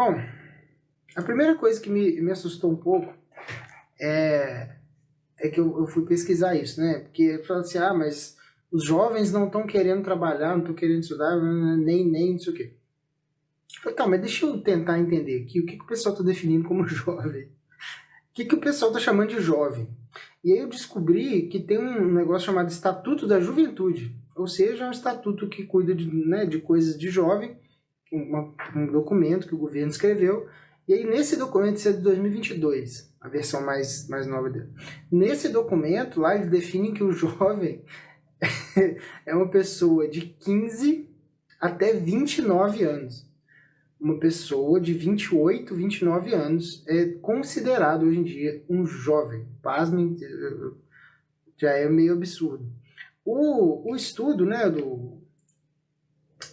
Bom, a primeira coisa que me assustou um pouco é que eu fui pesquisar isso, né? Porque eu falei assim, mas os jovens não estão querendo trabalhar, não estão querendo estudar, nem não sei o quê. Eu falei, tá, mas deixa eu tentar entender aqui o que o pessoal está definindo como jovem. O que o pessoal está chamando de jovem? E aí eu descobri que tem um negócio chamado Estatuto da Juventude, ou seja, é um estatuto que cuida de coisas de jovem, um documento que o governo escreveu, e aí nesse documento, isso é de 2022, a versão mais nova dele. Nesse documento, lá eles definem que o jovem é uma pessoa de 15 até 29 anos. Uma pessoa de 28, 29 anos é considerado hoje em dia um jovem. Pasmem, já é meio absurdo. O estudo, né,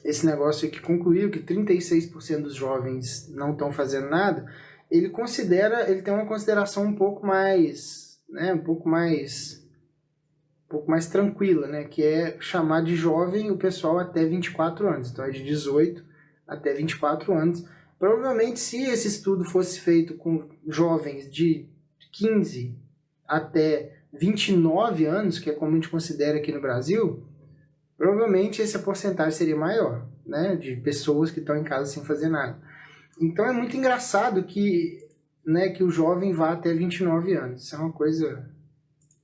esse negócio que concluiu que 36% dos jovens não estão fazendo nada, ele tem uma consideração um pouco mais, né, um pouco mais tranquila, né, que é chamar de jovem o pessoal até 24 anos. Então é de 18 até 24 anos. Provavelmente, se esse estudo fosse feito com jovens de 15 até 29 anos, que é como a gente considera aqui no Brasil, provavelmente essa porcentagem seria maior, né, de pessoas que estão em casa sem fazer nada. Então é muito engraçado que o jovem vá até 29 anos. Isso é uma coisa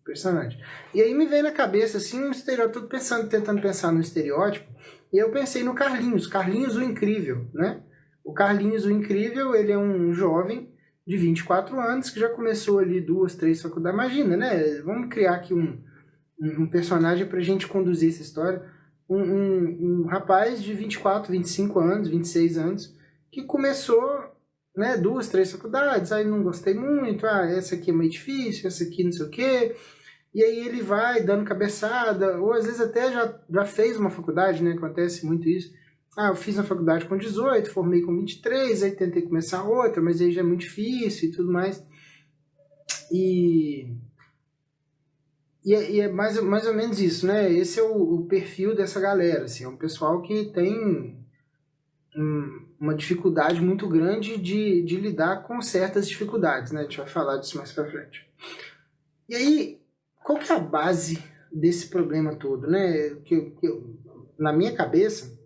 impressionante. E aí me veio na cabeça assim um estereótipo, tentando pensar no estereótipo, e eu pensei no Carlinhos o Incrível, né? O Carlinhos o Incrível, ele é um jovem de 24 anos que já começou ali 2, 3 faculdades. Imagina, né? Vamos criar aqui um personagem pra gente conduzir essa história. Um rapaz de 24, 25 anos, 26 anos, que começou, né, 2, 3 faculdades, aí não gostei muito, essa aqui é meio difícil, essa aqui não sei o quê, e aí ele vai dando cabeçada, ou às vezes até já fez uma faculdade, né, acontece muito isso. Eu fiz a faculdade com 18, formei com 23, aí tentei começar outra, mas aí já é muito difícil e tudo mais. E é mais ou menos isso, né? Esse é o perfil dessa galera, assim, é um pessoal que tem uma dificuldade muito grande de lidar com certas dificuldades, né? A gente vai falar disso mais pra frente. E aí, qual que é a base desse problema todo, né? Na minha cabeça,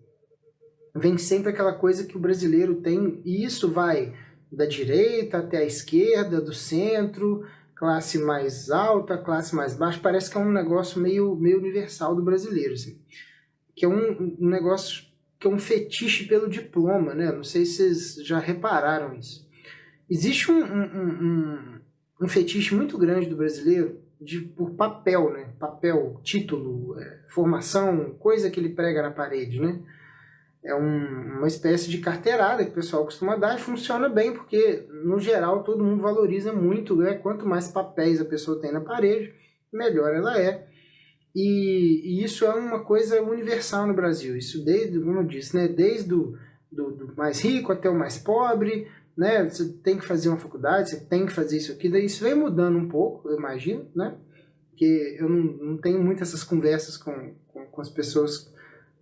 vem sempre aquela coisa que o brasileiro tem, e isso vai da direita até a esquerda, do centro, classe mais alta, classe mais baixa, parece que é um negócio meio universal do brasileiro, assim. Que é um negócio que é um fetiche pelo diploma, né? Não sei se vocês já repararam isso. Existe um fetiche muito grande do brasileiro por papel, né? Papel, título, formação, coisa que ele prega na parede, né? É uma espécie de carteirada que o pessoal costuma dar e funciona bem, porque, no geral, todo mundo valoriza muito, né? Quanto mais papéis a pessoa tem na parede, melhor ela é. E isso é uma coisa universal no Brasil. Isso desde, como eu disse, né? Desde do mais rico até o mais pobre, né? Você tem que fazer uma faculdade, você tem que fazer isso aqui. Daí isso vem mudando um pouco, eu imagino, né? Porque eu não tenho muitas essas conversas com as pessoas,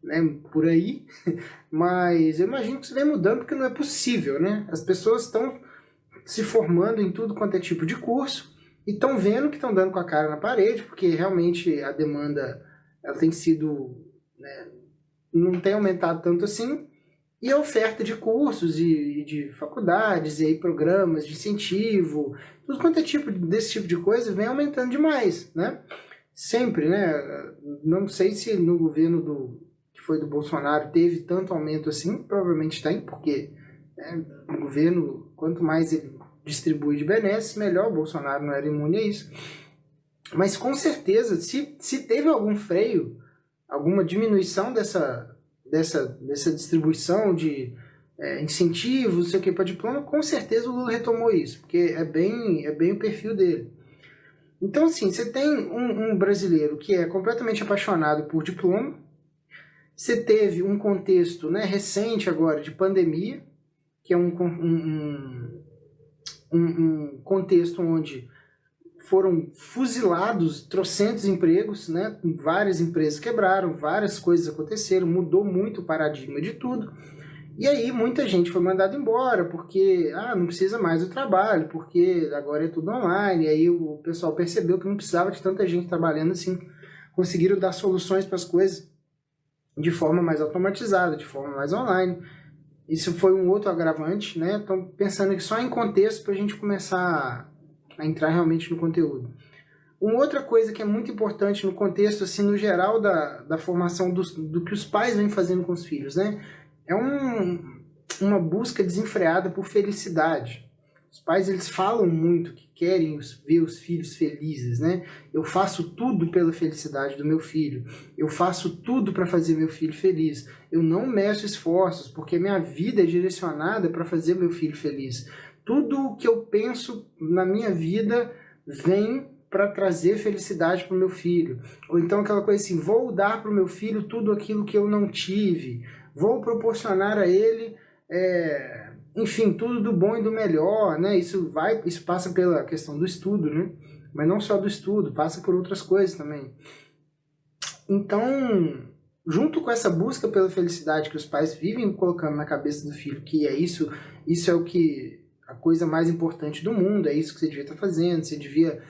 né, por aí, mas eu imagino que isso vem mudando porque não é possível, né? As pessoas estão se formando em tudo quanto é tipo de curso e estão vendo que estão dando com a cara na parede, porque realmente a demanda ela tem sido, né, não tem aumentado tanto assim, e a oferta de cursos e de faculdades e aí programas de incentivo, tudo quanto é desse tipo de coisa vem aumentando demais, né? Sempre, né? Não sei se no governo que foi do Bolsonaro teve tanto aumento assim, provavelmente tem, porque o governo, quanto mais ele distribui de benesses, melhor. O Bolsonaro não era imune a isso. Mas com certeza, se teve algum freio, alguma diminuição dessa distribuição de incentivos, não sei o que, para diploma, com certeza o Lula retomou isso, porque é bem o perfil dele. Então, assim, você tem um brasileiro que é completamente apaixonado por diploma, você teve um contexto, né, recente agora de pandemia, que é um contexto onde foram fuzilados trocentos empregos, né? Várias empresas quebraram, várias coisas aconteceram, mudou muito o paradigma de tudo. E aí muita gente foi mandada embora, porque não precisa mais do trabalho, porque agora é tudo online. E aí o pessoal percebeu que não precisava de tanta gente trabalhando assim. Conseguiram dar soluções para as coisas de forma mais automatizada, de forma mais online. Isso foi um outro agravante, né? Então, pensando aqui só em contexto para a gente começar a entrar realmente no conteúdo. Uma outra coisa que é muito importante no contexto, assim, no geral da formação do que os pais vêm fazendo com os filhos, né? É uma busca desenfreada por felicidade. Os pais, eles falam muito que querem ver os filhos felizes, né? Eu faço tudo pela felicidade do meu filho. Eu faço tudo para fazer meu filho feliz. Eu não meço esforços, porque minha vida é direcionada para fazer meu filho feliz. Tudo o que eu penso na minha vida vem para trazer felicidade para o meu filho. Ou então aquela coisa assim, vou dar para o meu filho tudo aquilo que eu não tive. Vou proporcionar a ele... enfim, tudo do bom e do melhor, né? Isso passa pela questão do estudo, né? Mas não só do estudo, passa por outras coisas também. Então, junto com essa busca pela felicidade que os pais vivem colocando na cabeça do filho, que é isso é o que a coisa mais importante do mundo, é isso que você devia estar fazendo, você devia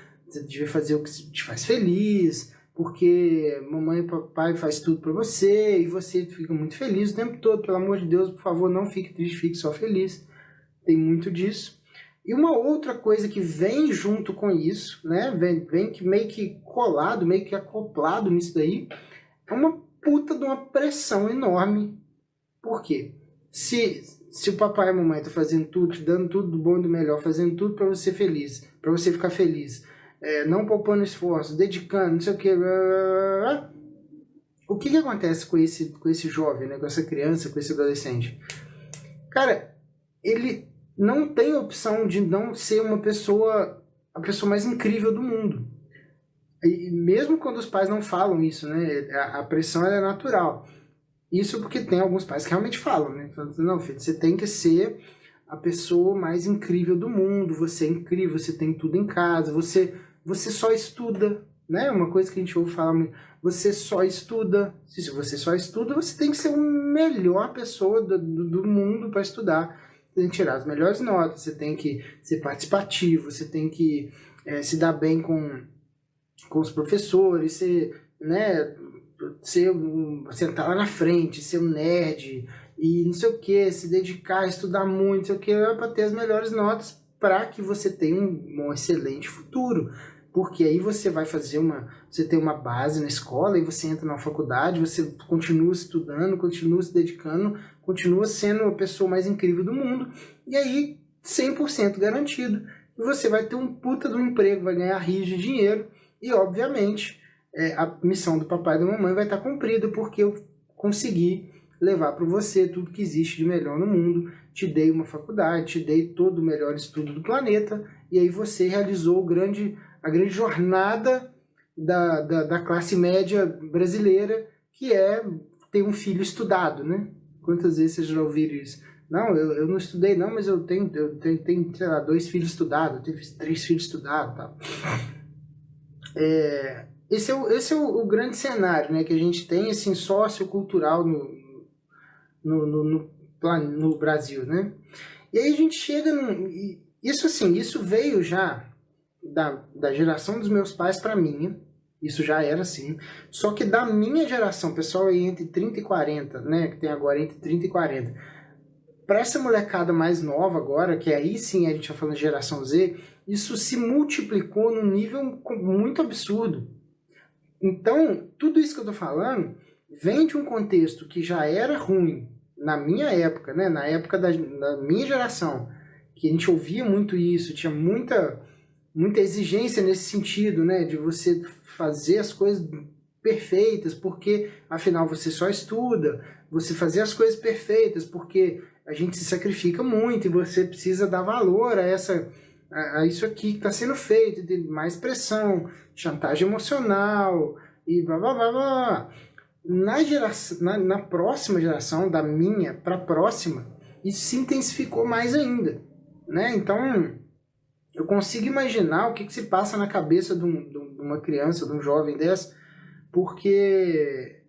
fazer o que te faz feliz, porque mamãe e papai faz tudo para você e você fica muito feliz o tempo todo. Pelo amor de Deus, por favor, não fique triste, fique só feliz. Tem muito disso. E uma outra coisa que vem junto com isso, né, vem que meio que colado, meio que acoplado nisso daí, é uma puta de uma pressão enorme. Por quê? Se o papai e a mamãe estão fazendo tudo, te dando tudo do bom e do melhor, fazendo tudo para você feliz, para você ficar feliz, não poupando esforço, dedicando, não sei o que, o que acontece com esse jovem, né, com essa criança, com esse adolescente? Cara, ele não tem opção de não ser a pessoa mais incrível do mundo. E mesmo quando os pais não falam isso, né, a pressão é natural. Isso porque tem alguns pais que realmente falam, né? Não, filho, você tem que ser a pessoa mais incrível do mundo, você é incrível, você tem tudo em casa, você só estuda, né? Uma coisa que a gente ouve falar muito, você só estuda. Se você só estuda, você tem que ser a melhor pessoa do mundo para estudar. Você tem que tirar as melhores notas, você tem que ser participativo, você tem que se dar bem com os professores, ser, né, sentar lá na frente, ser um nerd e não sei o que, se dedicar, estudar muito, não sei o que, para ter as melhores notas para que você tenha um excelente futuro. Porque aí você vai fazer você tem uma base na escola e você entra na faculdade, você continua estudando, continua se dedicando, continua sendo a pessoa mais incrível do mundo, e aí 100% garantido, você vai ter um puta de um emprego, vai ganhar rios de dinheiro, e obviamente a missão do papai e da mamãe vai estar cumprida, porque eu consegui levar para você tudo que existe de melhor no mundo, te dei uma faculdade, te dei todo o melhor estudo do planeta, e aí você realizou a grande jornada da classe média brasileira, que é ter um filho estudado, né? Quantas vezes vocês já ouviram isso? Não, eu não estudei não, mas eu tenho sei lá, 2 filhos estudados, eu tenho 3 filhos estudados, tal. Esse é o grande cenário, né, que a gente tem, assim, sociocultural no Brasil, né? E aí a gente chega isso veio já da geração dos meus pais para minha, isso já era assim, só que da minha geração, pessoal aí entre 30 e 40, né, que tem agora entre 30 e 40, para essa molecada mais nova agora, que aí sim a gente está falando de geração Z, isso se multiplicou num nível muito absurdo. Então, tudo isso que eu tô falando vem de um contexto que já era ruim na minha época, né? Na época da minha geração, que a gente ouvia muito isso, tinha muita exigência nesse sentido, né? De você fazer as coisas perfeitas, porque afinal você só estuda, você fazer as coisas perfeitas, porque a gente se sacrifica muito e você precisa dar valor a isso aqui que está sendo feito, de mais pressão, chantagem emocional e blá blá blá blá. Na próxima geração, da minha para a próxima, isso se intensificou mais ainda, né? Então, eu consigo imaginar o que se passa na cabeça de uma criança, de um jovem dessa, porque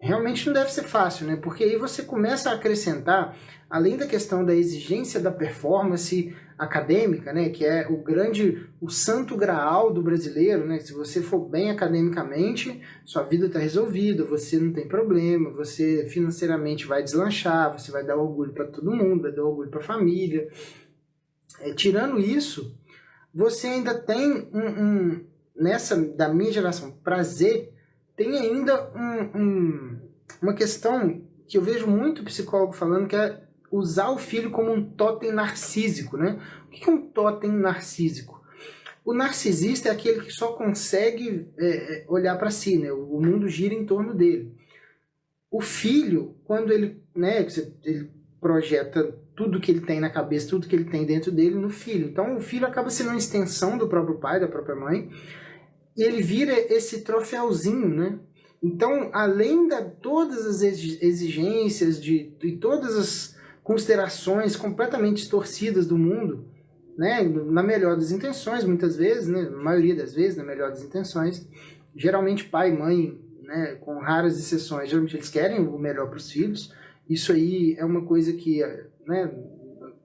realmente não deve ser fácil, né? Porque aí você começa a acrescentar, além da questão da exigência da performance acadêmica, né? Que é o santo graal do brasileiro, né? Se você for bem academicamente, sua vida está resolvida, você não tem problema, você financeiramente vai deslanchar, você vai dar orgulho para todo mundo, vai dar orgulho para a família. Tirando isso, você ainda tem nessa da minha geração, prazer, tem ainda uma questão que eu vejo muito psicólogo falando, que é usar o filho como um totem narcísico, né? O que é um totem narcísico? O narcisista é aquele que só consegue olhar para si, né? O mundo gira em torno dele. O filho, quando ele, né, ele projeta tudo que ele tem na cabeça, tudo que ele tem dentro dele no filho. Então o filho acaba sendo uma extensão do próprio pai, da própria mãe, e ele vira esse troféuzinho, né? Então, além de todas as exigências, de todas as considerações completamente distorcidas do mundo, né? Na melhor das intenções, muitas vezes, né? Na maioria das vezes, na melhor das intenções, geralmente pai e mãe, né? Com raras exceções, geralmente eles querem o melhor para os filhos. Isso aí é uma coisa que, né,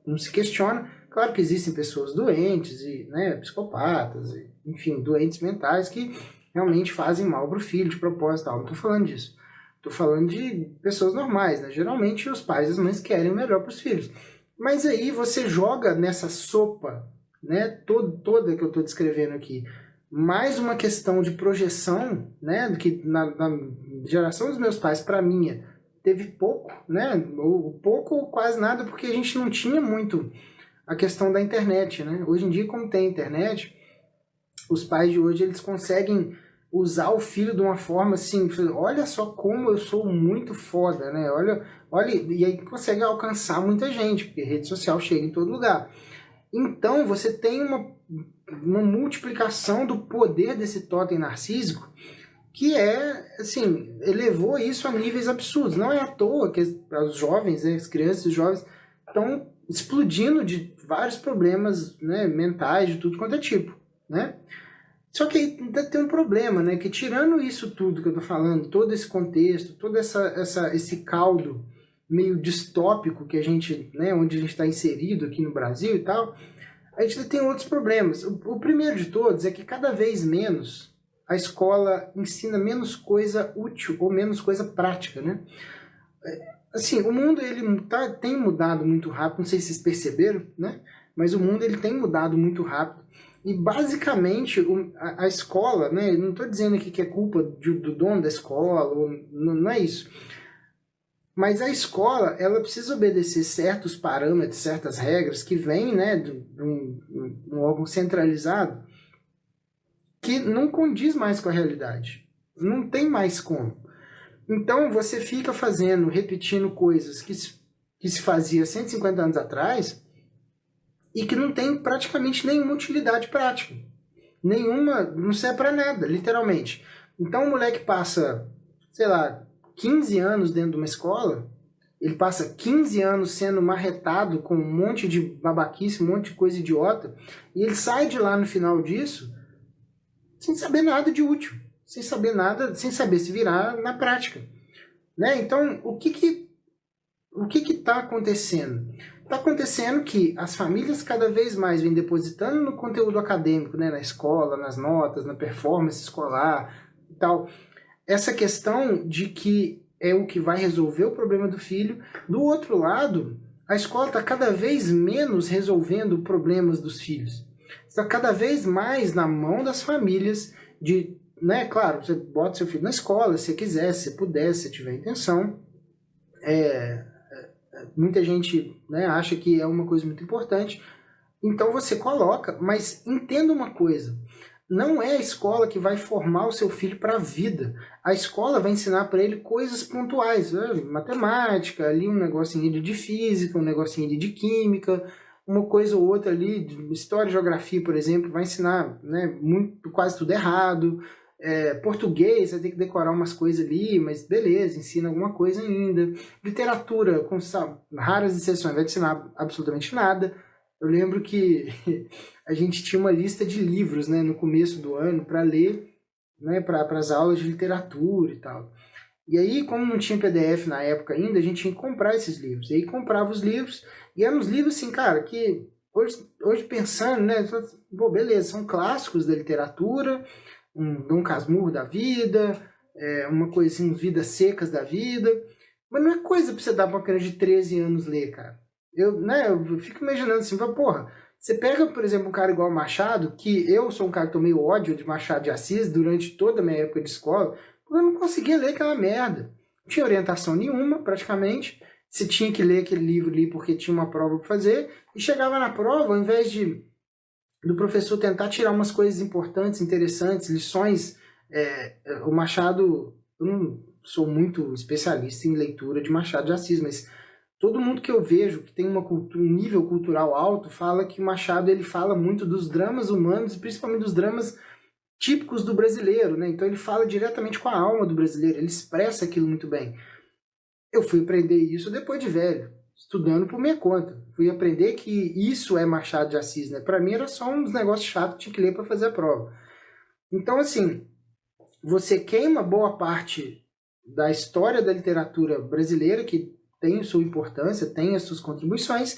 não se questiona. Claro que existem pessoas doentes, e, né, psicopatas, e, enfim, doentes mentais que realmente fazem mal para o filho de propósito. Não estou falando disso. Estou falando de pessoas normais, né? Geralmente os pais e as mães querem o melhor para os filhos. Mas aí você joga nessa sopa, né, toda que eu estou descrevendo aqui, mais uma questão de projeção, né, do que na geração dos meus pais para a minha teve pouco, né, ou pouco ou quase nada, porque a gente não tinha muito a questão da internet, né? Hoje em dia, como tem internet, os pais de hoje eles conseguem usar o filho de uma forma assim, olha só como eu sou muito foda, né? Olha, e aí consegue alcançar muita gente, porque rede social chega em todo lugar. Então você tem uma multiplicação do poder desse totem narcísico, que assim, elevou isso a níveis absurdos. Não é à toa que os jovens, né, as crianças e os jovens estão explodindo de vários problemas, né, mentais, de tudo quanto é tipo, né? Só que ainda tem um problema, né, que tirando isso tudo que eu tô falando, todo esse contexto, todo esse caldo meio distópico que a gente, né, onde a gente está inserido aqui no Brasil e tal, a gente ainda tem outros problemas. O primeiro de todos é que cada vez menos a escola ensina menos coisa útil ou menos coisa prática, né? Assim, o mundo tem mudado muito rápido, não sei se vocês perceberam, né? Mas o mundo ele tem mudado muito rápido. E basicamente a escola, né? Não estou dizendo aqui que é culpa do dono da escola, não é isso. Mas a escola ela precisa obedecer certos parâmetros, certas regras que vêm, né, de um órgão centralizado que não condiz mais com a realidade. Não tem mais como. Então você fica repetindo coisas que se fazia 150 anos atrás e que não tem praticamente nenhuma utilidade prática. Nenhuma, não serve para nada, literalmente. Então o moleque passa, sei lá, 15 anos dentro de uma escola, ele passa 15 anos sendo marretado com um monte de babaquice, um monte de coisa idiota, e ele sai de lá no final disso sem saber nada de útil, sem saber nada, sem saber se virar na prática, né? Então, o que está acontecendo? Está acontecendo que as famílias cada vez mais vêm depositando no conteúdo acadêmico, né, na escola, nas notas, na performance escolar e tal, essa questão de que é o que vai resolver o problema do filho. Do outro lado, a escola está cada vez menos resolvendo problemas dos filhos. Está cada vez mais na mão das famílias de, né, claro, você bota seu filho na escola, se quiser, se puder, se tiver intenção. Muita gente, né, acha que é uma coisa muito importante. Então você coloca, mas entenda uma coisa. Não é a escola que vai formar o seu filho para a vida. A escola vai ensinar para ele coisas pontuais, né? Matemática, ali um negocinho de física, um negocinho de química, uma coisa ou outra ali, de história e geografia, por exemplo, vai ensinar, né, quase tudo errado. Português, vai ter que decorar umas coisas ali, mas beleza, ensina alguma coisa ainda. Literatura, com raras exceções, vai te ensinar absolutamente nada. Eu lembro que a gente tinha uma lista de livros, né, no começo do ano para ler, né, para as aulas de literatura e tal. E aí, como não tinha PDF na época ainda, a gente tinha que comprar esses livros. E aí comprava os livros, e eram uns livros assim, cara, que hoje pensando, né, pô, beleza, são clássicos da literatura, um Dom Casmurro da vida, uma coisa assim, Vidas Secas da vida, mas não é coisa pra você dar pra uma criança de 13 anos ler, cara. Eu fico imaginando assim, porra, você pega, por exemplo, um cara igual o Machado, que eu sou um cara que tomei ódio de Machado de Assis durante toda a minha época de escola, porque eu não conseguia ler aquela merda. Não tinha orientação nenhuma, praticamente. Você tinha que ler aquele livro ali porque tinha uma prova para fazer, e chegava na prova, ao invés do professor tentar tirar umas coisas importantes, interessantes, lições, o Machado, eu não sou muito especialista em leitura de Machado de Assis, mas todo mundo que eu vejo que tem um nível cultural alto fala que o Machado ele fala muito dos dramas humanos, principalmente dos dramas típicos do brasileiro, né? Então ele fala diretamente com a alma do brasileiro, ele expressa aquilo muito bem. Eu fui aprender isso depois de velho, estudando por minha conta. Fui aprender que isso é Machado de Assis, né? Para mim era só uns negócios chatos que tinha que ler para fazer a prova. Então, assim, você queima boa parte da história da literatura brasileira, que tem sua importância, tem as suas contribuições,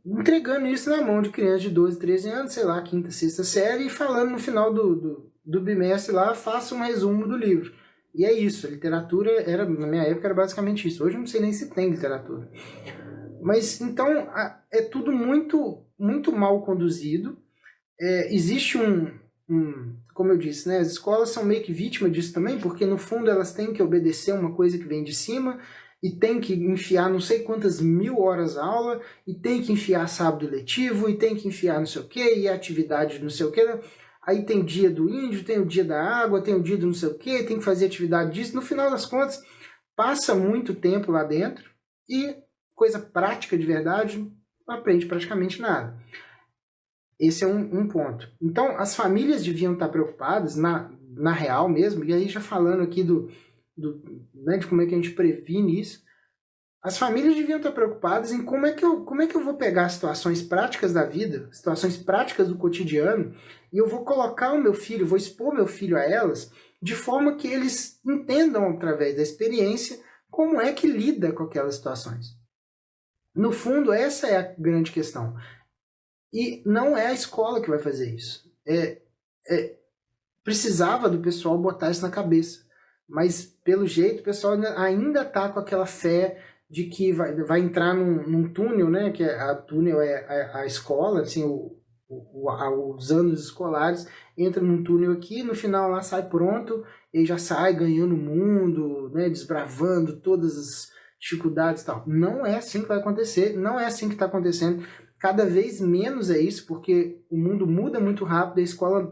entregando isso na mão de crianças de 12, 13 anos, sei lá, quinta, sexta série, e falando no final do bimestre lá, faça um resumo do livro. E é isso, a literatura era, na minha época era basicamente isso. Hoje eu não sei nem se tem literatura. Mas então é tudo muito, muito mal conduzido. Existe como eu disse, né, as escolas são meio que vítimas disso também, porque no fundo elas têm que obedecer uma coisa que vem de cima, e tem que enfiar não sei quantas 1000 horas aula, e tem que enfiar sábado letivo, e tem que enfiar não sei o que, e atividade não sei o que. Aí tem o dia do índio, tem o dia da água, tem o dia do não sei o que, tem que fazer atividade disso. No final das contas, passa muito tempo lá dentro, e coisa prática de verdade, não aprende praticamente nada. Esse é um ponto. Então, as famílias deviam estar preocupadas, na real mesmo, e aí já falando aqui né, de como é que a gente previne isso, as famílias deviam estar preocupadas em como é que eu vou pegar situações práticas da vida, situações práticas do cotidiano, e eu vou colocar o meu filho, vou expor meu filho a elas, de forma que eles entendam, através da experiência, como é que lida com aquelas situações. No fundo, essa é a grande questão. E não é a escola que vai fazer isso. Precisava do pessoal botar isso na cabeça. Mas, pelo jeito, o pessoal ainda está com aquela fé de que vai entrar num túnel, né? Que a túnel é a escola, assim, os anos escolares, entra num túnel aqui, no final lá sai pronto, e já sai ganhando o mundo, né? Desbravando todas as dificuldades e tal. Não é assim que vai acontecer, não é assim que está acontecendo. Cada vez menos é isso, porque o mundo muda muito rápido, a escola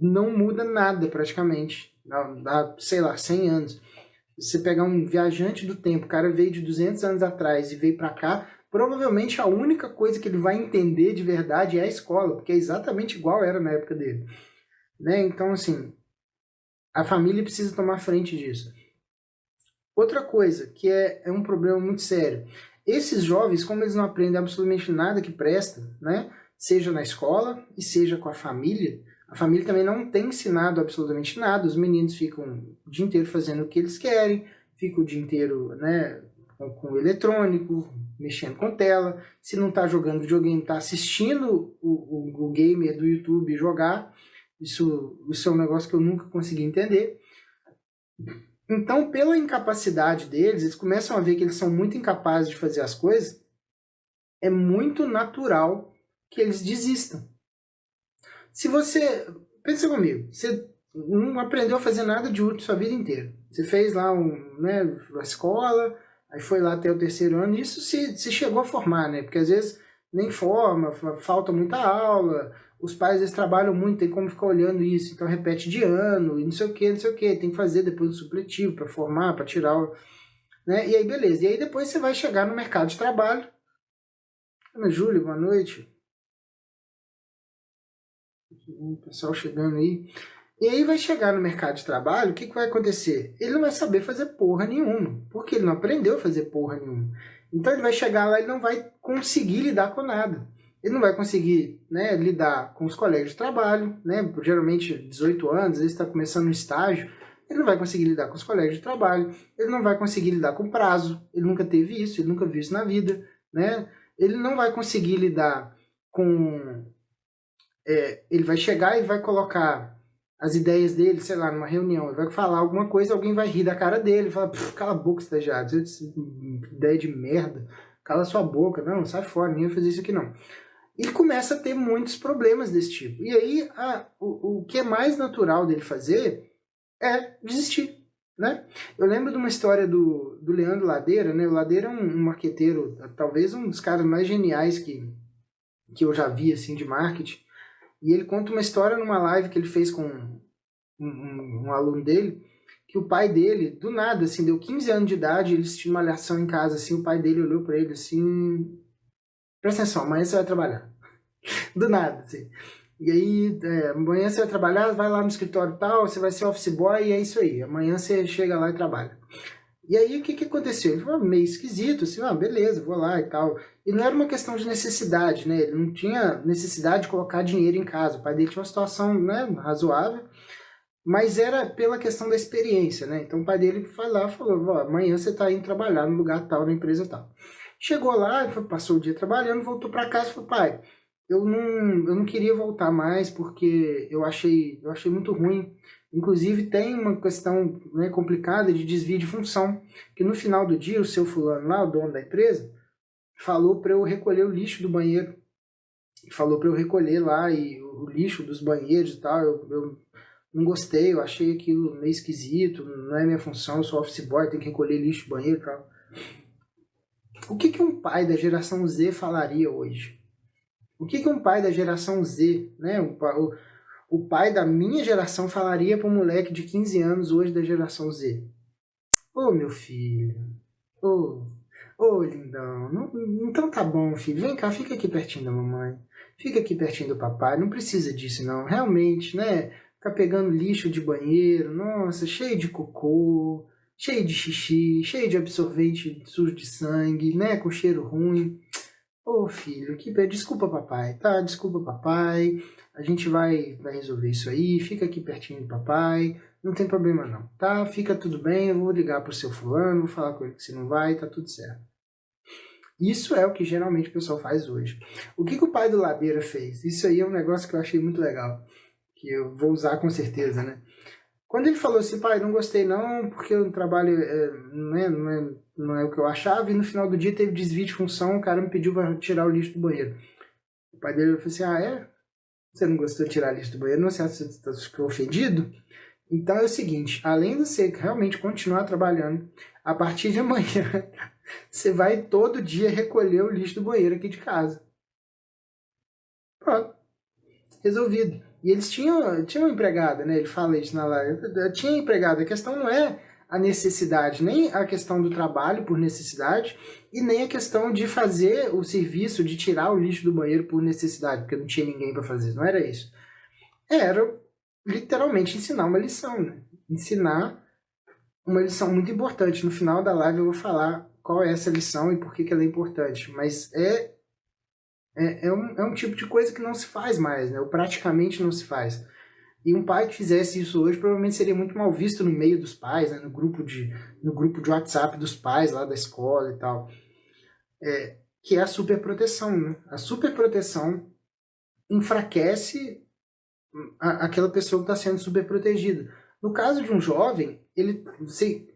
não muda nada praticamente. Há, sei lá, 100 anos. Se você pegar um viajante do tempo, o cara veio de 200 anos atrás e veio para cá, provavelmente a única coisa que ele vai entender de verdade é a escola, porque é exatamente igual era na época dele. Né? Então, assim, a família precisa tomar frente disso. Outra coisa, que é um problema muito sério. Esses jovens, como eles não aprendem absolutamente nada que presta, né? Seja na escola e seja com a família também não tem ensinado absolutamente nada. Os meninos ficam o dia inteiro fazendo o que eles querem, ficam o dia inteiro, né, com o eletrônico, mexendo com tela. Se não está jogando videogame, está assistindo o gamer do YouTube jogar. Isso é um negócio que eu nunca consegui entender. Então, pela incapacidade deles, eles começam a ver que eles são muito incapazes de fazer as coisas, é muito natural que eles desistam. Se você... Pensa comigo, você não aprendeu a fazer nada de útil sua vida inteira. Você fez lá a escola, aí foi lá até o 3º ano, e isso se chegou a formar, né? Porque às vezes nem forma, falta muita aula, os pais eles trabalham muito, tem como ficar olhando isso, então repete de ano, e não sei o que, tem que fazer depois do supletivo para formar, para tirar o... Né? E aí beleza, e aí depois você vai chegar no mercado de trabalho. Ana Júlia, boa noite. O pessoal chegando aí. E aí vai chegar no mercado de trabalho, o que vai acontecer? Ele não vai saber fazer porra nenhuma, porque ele não aprendeu a fazer porra nenhuma. Então ele vai chegar lá e não vai conseguir lidar com nada. Ele não vai conseguir, né, lidar com os colegas de trabalho, né, geralmente 18 anos, ele está começando um estágio, ele não vai conseguir lidar com os colegas de trabalho, ele não vai conseguir lidar com prazo, ele nunca teve isso, ele nunca viu isso na vida, né? Ele não vai conseguir lidar com... ele vai chegar e vai colocar as ideias dele, sei lá, numa reunião, ele vai falar alguma coisa, alguém vai rir da cara dele, fala, cala a boca, estagiário, ideia de merda, cala sua boca, não, sai fora, ninguém vai fazer isso aqui não. Ele começa a ter muitos problemas desse tipo. E aí, o que é mais natural dele fazer é desistir, né? Eu lembro de uma história do Leandro Ladeira, né? O Ladeira é um marqueteiro, talvez um dos caras mais geniais que eu já vi, assim, de marketing. E ele conta uma história numa live que ele fez com um aluno dele, que o pai dele, do nada, assim, deu 15 anos de idade, eles tinham uma alhação em casa, assim, o pai dele olhou pra ele, assim, presta atenção, amanhã você vai trabalhar. Do nada, assim. E aí, amanhã você vai trabalhar, vai lá no escritório e tal, você vai ser office boy e é isso aí. Amanhã você chega lá e trabalha. E aí, o que aconteceu? Ele foi meio esquisito, assim, beleza, vou lá e tal. E não era uma questão de necessidade, né? Ele não tinha necessidade de colocar dinheiro em casa. O pai dele tinha uma situação, né, razoável, mas era pela questão da experiência, né? Então o pai dele foi lá e falou, amanhã você tá indo trabalhar no lugar tal, na empresa tal. Chegou lá, passou o dia trabalhando, voltou para casa e falou, pai, eu não queria voltar mais porque eu achei muito ruim. Inclusive tem uma questão, né, complicada de desvio de função, que no final do dia o seu fulano lá, o dono da empresa, falou para eu recolher o lixo do banheiro. Falou para eu recolher lá e o lixo dos banheiros e tal. Eu não gostei, eu achei aquilo meio esquisito, não é minha função, eu sou office boy, tenho que recolher lixo do banheiro e tal. O que um pai da geração Z falaria hoje? O que um pai da geração Z, né, o pai da minha geração falaria para um moleque de 15 anos hoje da geração Z? Ô, meu filho, ô, lindão, então tá bom, filho, vem cá, fica aqui pertinho da mamãe, fica aqui pertinho do papai, não precisa disso não, realmente, né, ficar pegando lixo de banheiro, nossa, cheio de cocô, cheio de xixi, cheio de absorvente sujo de sangue, né, com cheiro ruim. Ô, filho, desculpa papai, tá? Desculpa papai, a gente vai resolver isso aí, fica aqui pertinho do papai, não tem problema não, tá? Fica tudo bem, eu vou ligar pro seu fulano, vou falar com ele que você não vai, tá tudo certo. Isso é o que geralmente o pessoal faz hoje. O que o pai do Ladeira fez? Isso aí é um negócio que eu achei muito legal, que eu vou usar com certeza, né? Quando ele falou assim, pai, não gostei não, porque o trabalho não é o que eu achava, e no final do dia teve desvio de função, o cara me pediu para tirar o lixo do banheiro. O pai dele falou assim, você não gostou de tirar o lixo do banheiro? Não, você ficou ofendido? Então é o seguinte, além de você realmente continuar trabalhando, a partir de amanhã, você vai todo dia recolher o lixo do banheiro aqui de casa. Pronto. Resolvido. E eles tinham uma empregada, né? Ele fala isso na live. Tinha empregada. A questão não é a necessidade, nem a questão do trabalho por necessidade, e nem a questão de fazer o serviço, de tirar o lixo do banheiro por necessidade, porque não tinha ninguém para fazer. Não era isso. Era literalmente ensinar uma lição, né? Ensinar uma lição muito importante. No final da live eu vou falar qual é essa lição e por que ela é importante. Mas é um tipo de coisa que não se faz mais, né? Ou praticamente não se faz. E um pai que fizesse isso hoje provavelmente seria muito mal visto no meio dos pais, né? no grupo de WhatsApp dos pais lá da escola e tal. Que é a superproteção, né? A superproteção enfraquece aquela pessoa que está sendo superprotegida. No caso de um jovem, ele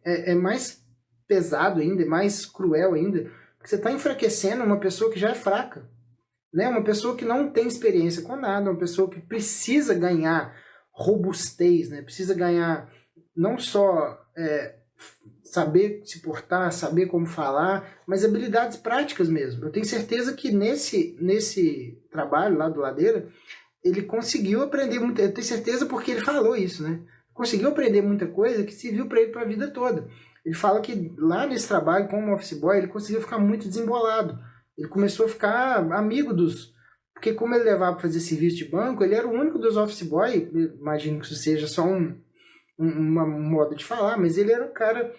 é mais pesado ainda, é mais cruel ainda, porque você está enfraquecendo uma pessoa que já é fraca. Né? Uma pessoa que não tem experiência com nada, uma pessoa que precisa ganhar robustez, né? Precisa ganhar não só saber se portar, saber como falar, mas habilidades práticas mesmo. Eu tenho certeza que nesse trabalho lá do Ladeira, ele conseguiu aprender muito, eu tenho certeza porque ele falou isso, né? Conseguiu aprender muita coisa que serviu para ele para a vida toda. Ele fala que lá nesse trabalho, como office boy, ele conseguiu ficar muito desembolado. Ele começou a ficar amigo dos... Porque como ele levava para fazer serviço de banco, ele era o único dos office boy, imagino que isso seja só um modo de falar, mas ele era o cara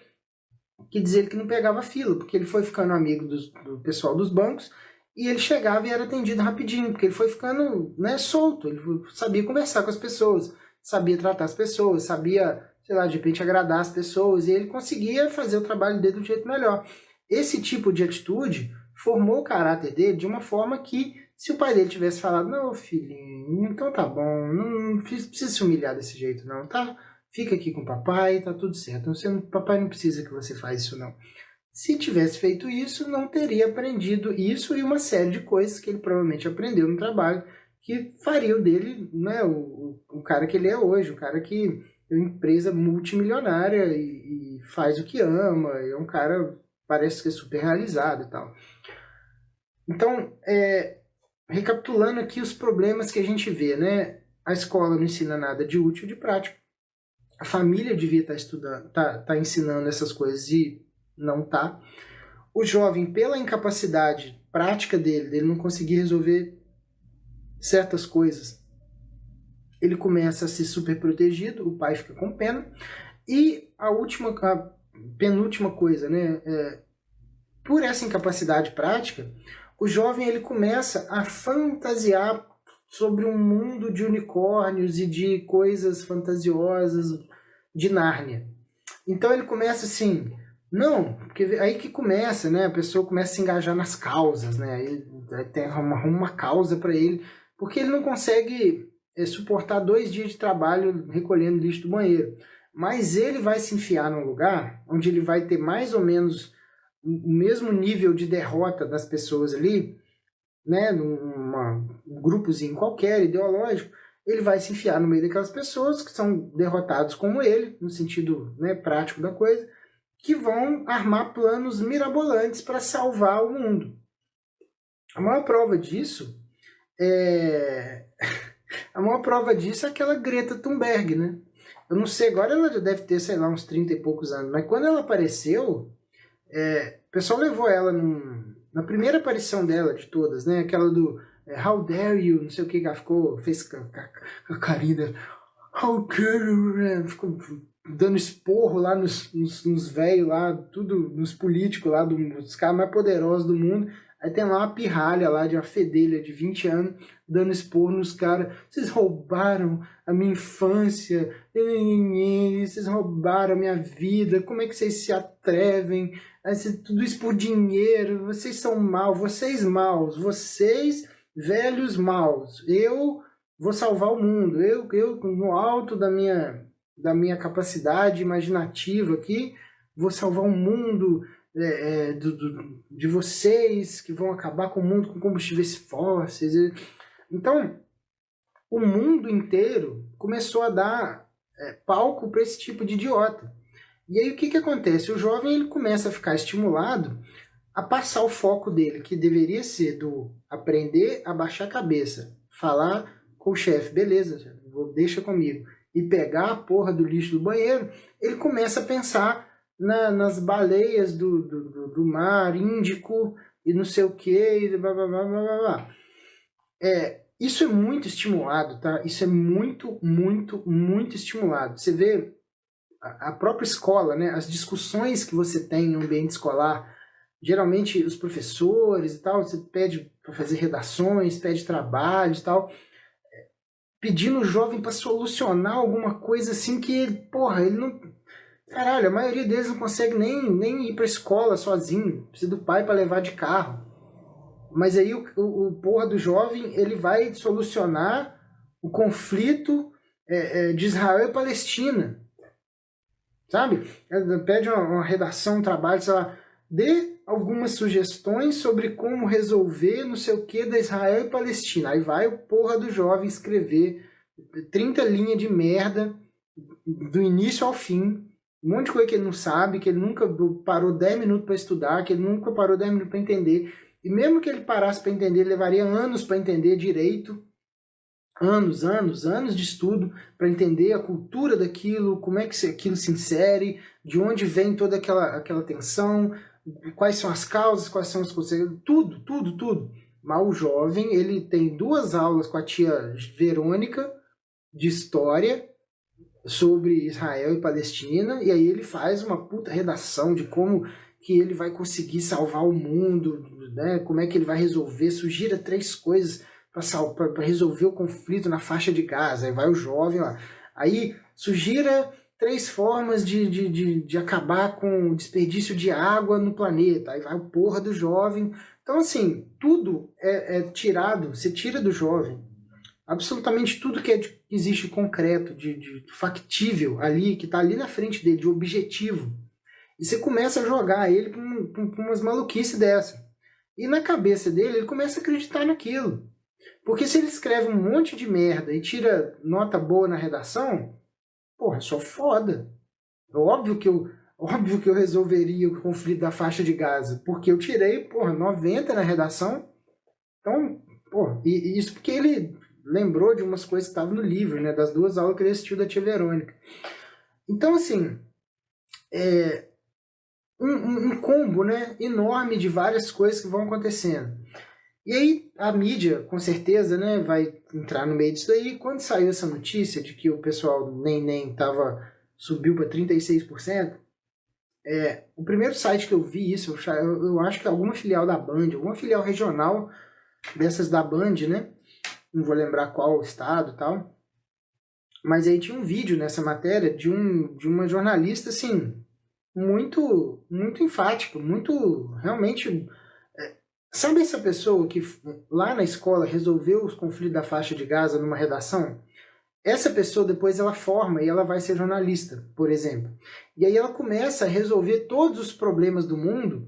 que dizia que não pegava fila, porque ele foi ficando amigo do pessoal dos bancos, e ele chegava e era atendido rapidinho, porque ele foi ficando, né, solto, ele sabia conversar com as pessoas, sabia tratar as pessoas, sabia sei lá, de repente agradar as pessoas, e ele conseguia fazer o trabalho dele do jeito melhor. Esse tipo de atitude formou o caráter dele de uma forma que, se o pai dele tivesse falado, não, filhinho, então tá bom, não precisa se humilhar desse jeito não, tá? Fica aqui com o papai, tá tudo certo. Papai não precisa que você faça isso não. Se tivesse feito isso, não teria aprendido isso e uma série de coisas que ele provavelmente aprendeu no trabalho, que fariam dele, né, o cara que ele é hoje, o cara que tem uma empresa multimilionária e faz o que ama, é um cara, parece que é super realizado e tal. Então, recapitulando aqui os problemas que a gente vê, né? A escola não ensina nada de útil, de prático. A família devia estar estudando, tá ensinando essas coisas e não tá. O jovem, pela incapacidade prática dele não conseguir resolver certas coisas, ele começa a ser super protegido, o pai fica com pena. E a penúltima coisa, né? Por essa incapacidade prática, o jovem ele começa a fantasiar sobre um mundo de unicórnios e de coisas fantasiosas de Nárnia. Então ele começa assim, não, porque aí que começa, né? A pessoa começa a se engajar nas causas, né? Aí tem uma causa para ele, porque ele não consegue suportar 2 dias de trabalho recolhendo lixo do banheiro. Mas ele vai se enfiar num lugar onde ele vai ter mais ou menos o mesmo nível de derrota das pessoas ali, né, um grupozinho qualquer, ideológico, ele vai se enfiar no meio daquelas pessoas que são derrotados como ele, no sentido, né, prático da coisa, que vão armar planos mirabolantes para salvar o mundo. A maior prova disso é... A maior prova disso é aquela Greta Thunberg, né? Eu não sei, agora ela já deve ter, sei lá, uns 30 e poucos anos, mas quando ela apareceu, o pessoal levou ela na primeira aparição dela de todas, né? Aquela do How dare you, não sei o que ela ficou, fez com a carinha dela, How dare you, né? Ficou dando esporro lá nos velhos lá, tudo, nos políticos lá, dos caras mais poderosos do mundo. Aí tem lá uma pirralha lá de uma fedelha de 20 anos dando esporro nos caras. Vocês roubaram a minha infância, vocês roubaram a minha vida, como é que vocês se atrevem? Tudo isso por dinheiro, vocês são maus, vocês velhos maus. Eu vou salvar o mundo, eu no alto da minha capacidade imaginativa aqui, vou salvar o mundo de vocês que vão acabar com o mundo com combustíveis fósseis. Então, o mundo inteiro começou a dar palco para esse tipo de idiota. E aí o que acontece? O jovem ele começa a ficar estimulado a passar o foco dele, que deveria ser do aprender a baixar a cabeça, falar com o chefe, beleza, deixa comigo, e pegar a porra do lixo do banheiro. Ele começa a pensar nas baleias do mar Índico e não sei o que, e blá, blá, blá, blá, blá. Isso é muito estimulado, tá? Isso é muito, muito, muito estimulado. Você vê a própria escola, né? As discussões que você tem no ambiente escolar, geralmente os professores e tal, você pede para fazer redações, pede trabalhos e tal, pedindo o jovem para solucionar alguma coisa assim que, porra, ele não... Caralho, a maioria deles não consegue nem ir para a escola sozinho, precisa do pai para levar de carro. Mas aí o porra do jovem, ele vai solucionar o conflito de Israel e Palestina. Sabe? Pede uma redação, um trabalho, sei lá, dê algumas sugestões sobre como resolver não sei o que da Israel e Palestina. Aí vai o porra do jovem escrever 30 linhas de merda do início ao fim, um monte de coisa que ele não sabe, que ele nunca parou 10 minutos para estudar, que ele nunca parou 10 minutos para entender. E mesmo que ele parasse para entender, ele levaria anos para entender direito. Anos de estudo para entender a cultura daquilo, como é que aquilo se insere, de onde vem toda aquela tensão, quais são as causas, quais são os conselhos, tudo. Mas o jovem, ele tem 2 aulas com a tia Verônica de história sobre Israel e Palestina, e aí ele faz uma puta redação de como que ele vai conseguir salvar o mundo, né? Como é que ele vai resolver, sugira 3 coisas para resolver o conflito na faixa de Gaza. Aí vai o jovem lá. Aí sugira 3 formas de acabar com o desperdício de água no planeta. Aí vai o porra do jovem. Então, assim, tudo é tirado, você tira do jovem. Absolutamente tudo que existe concreto, de factível ali, que está ali na frente dele, de objetivo. E você começa a jogar ele com umas maluquices dessa. E na cabeça dele, ele começa a acreditar naquilo. Porque se ele escreve um monte de merda e tira nota boa na redação, porra, eu sou foda. Óbvio que eu resolveria o conflito da faixa de Gaza, porque eu tirei, porra, 90 na redação. Então, porra, e isso porque ele lembrou de umas coisas que estavam no livro, né, das 2 aulas que ele assistiu da tia Verônica. Então, assim, um combo, né, enorme de várias coisas que vão acontecendo. E aí a mídia, com certeza, né, vai entrar no meio disso aí. Quando saiu essa notícia de que o pessoal nem subiu para 36%, o primeiro site que eu vi isso, eu acho que é alguma filial da Band, alguma filial regional dessas da Band, né? Não vou lembrar qual estado e tal. Mas aí tinha um vídeo nessa matéria de uma jornalista, assim, muito enfática, muito, realmente... Sabe essa pessoa que lá na escola resolveu os conflitos da faixa de Gaza numa redação? Essa pessoa depois ela forma e ela vai ser jornalista, por exemplo. E aí ela começa a resolver todos os problemas do mundo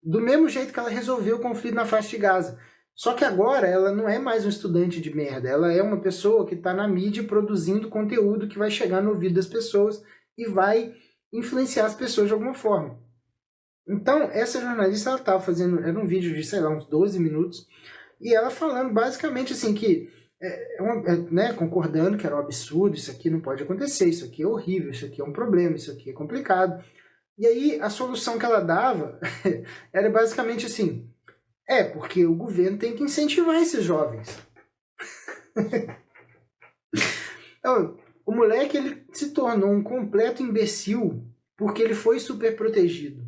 do mesmo jeito que ela resolveu o conflito na faixa de Gaza. Só que agora ela não é mais um estudante de merda, ela é uma pessoa que está na mídia produzindo conteúdo que vai chegar no ouvido das pessoas e vai influenciar as pessoas de alguma forma. Então, essa jornalista, ela estava fazendo, era um vídeo de, sei lá, uns 12 minutos, e ela falando basicamente assim que, né, concordando que era um absurdo, isso aqui não pode acontecer, isso aqui é horrível, isso aqui é um problema, isso aqui é complicado. E aí, a solução que ela dava era basicamente assim, porque o governo tem que incentivar esses jovens. Então, o moleque, ele se tornou um completo imbecil porque ele foi super protegido.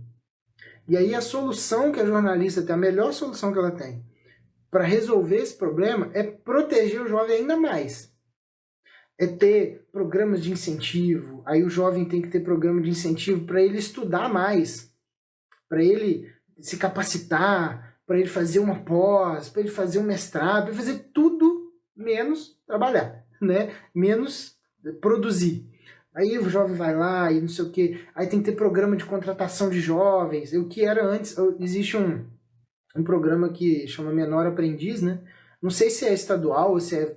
E aí a solução que a jornalista tem, a melhor solução que ela tem para resolver esse problema é proteger o jovem ainda mais. É ter programas de incentivo, aí o jovem tem que ter programa de incentivo para ele estudar mais, para ele se capacitar, para ele fazer uma pós, para ele fazer um mestrado, para fazer tudo menos trabalhar, né? Menos produzir. Aí o jovem vai lá e não sei o que. Aí tem que ter programa de contratação de jovens. O que era antes, existe um programa que chama Menor Aprendiz, né? Não sei se é estadual ou se é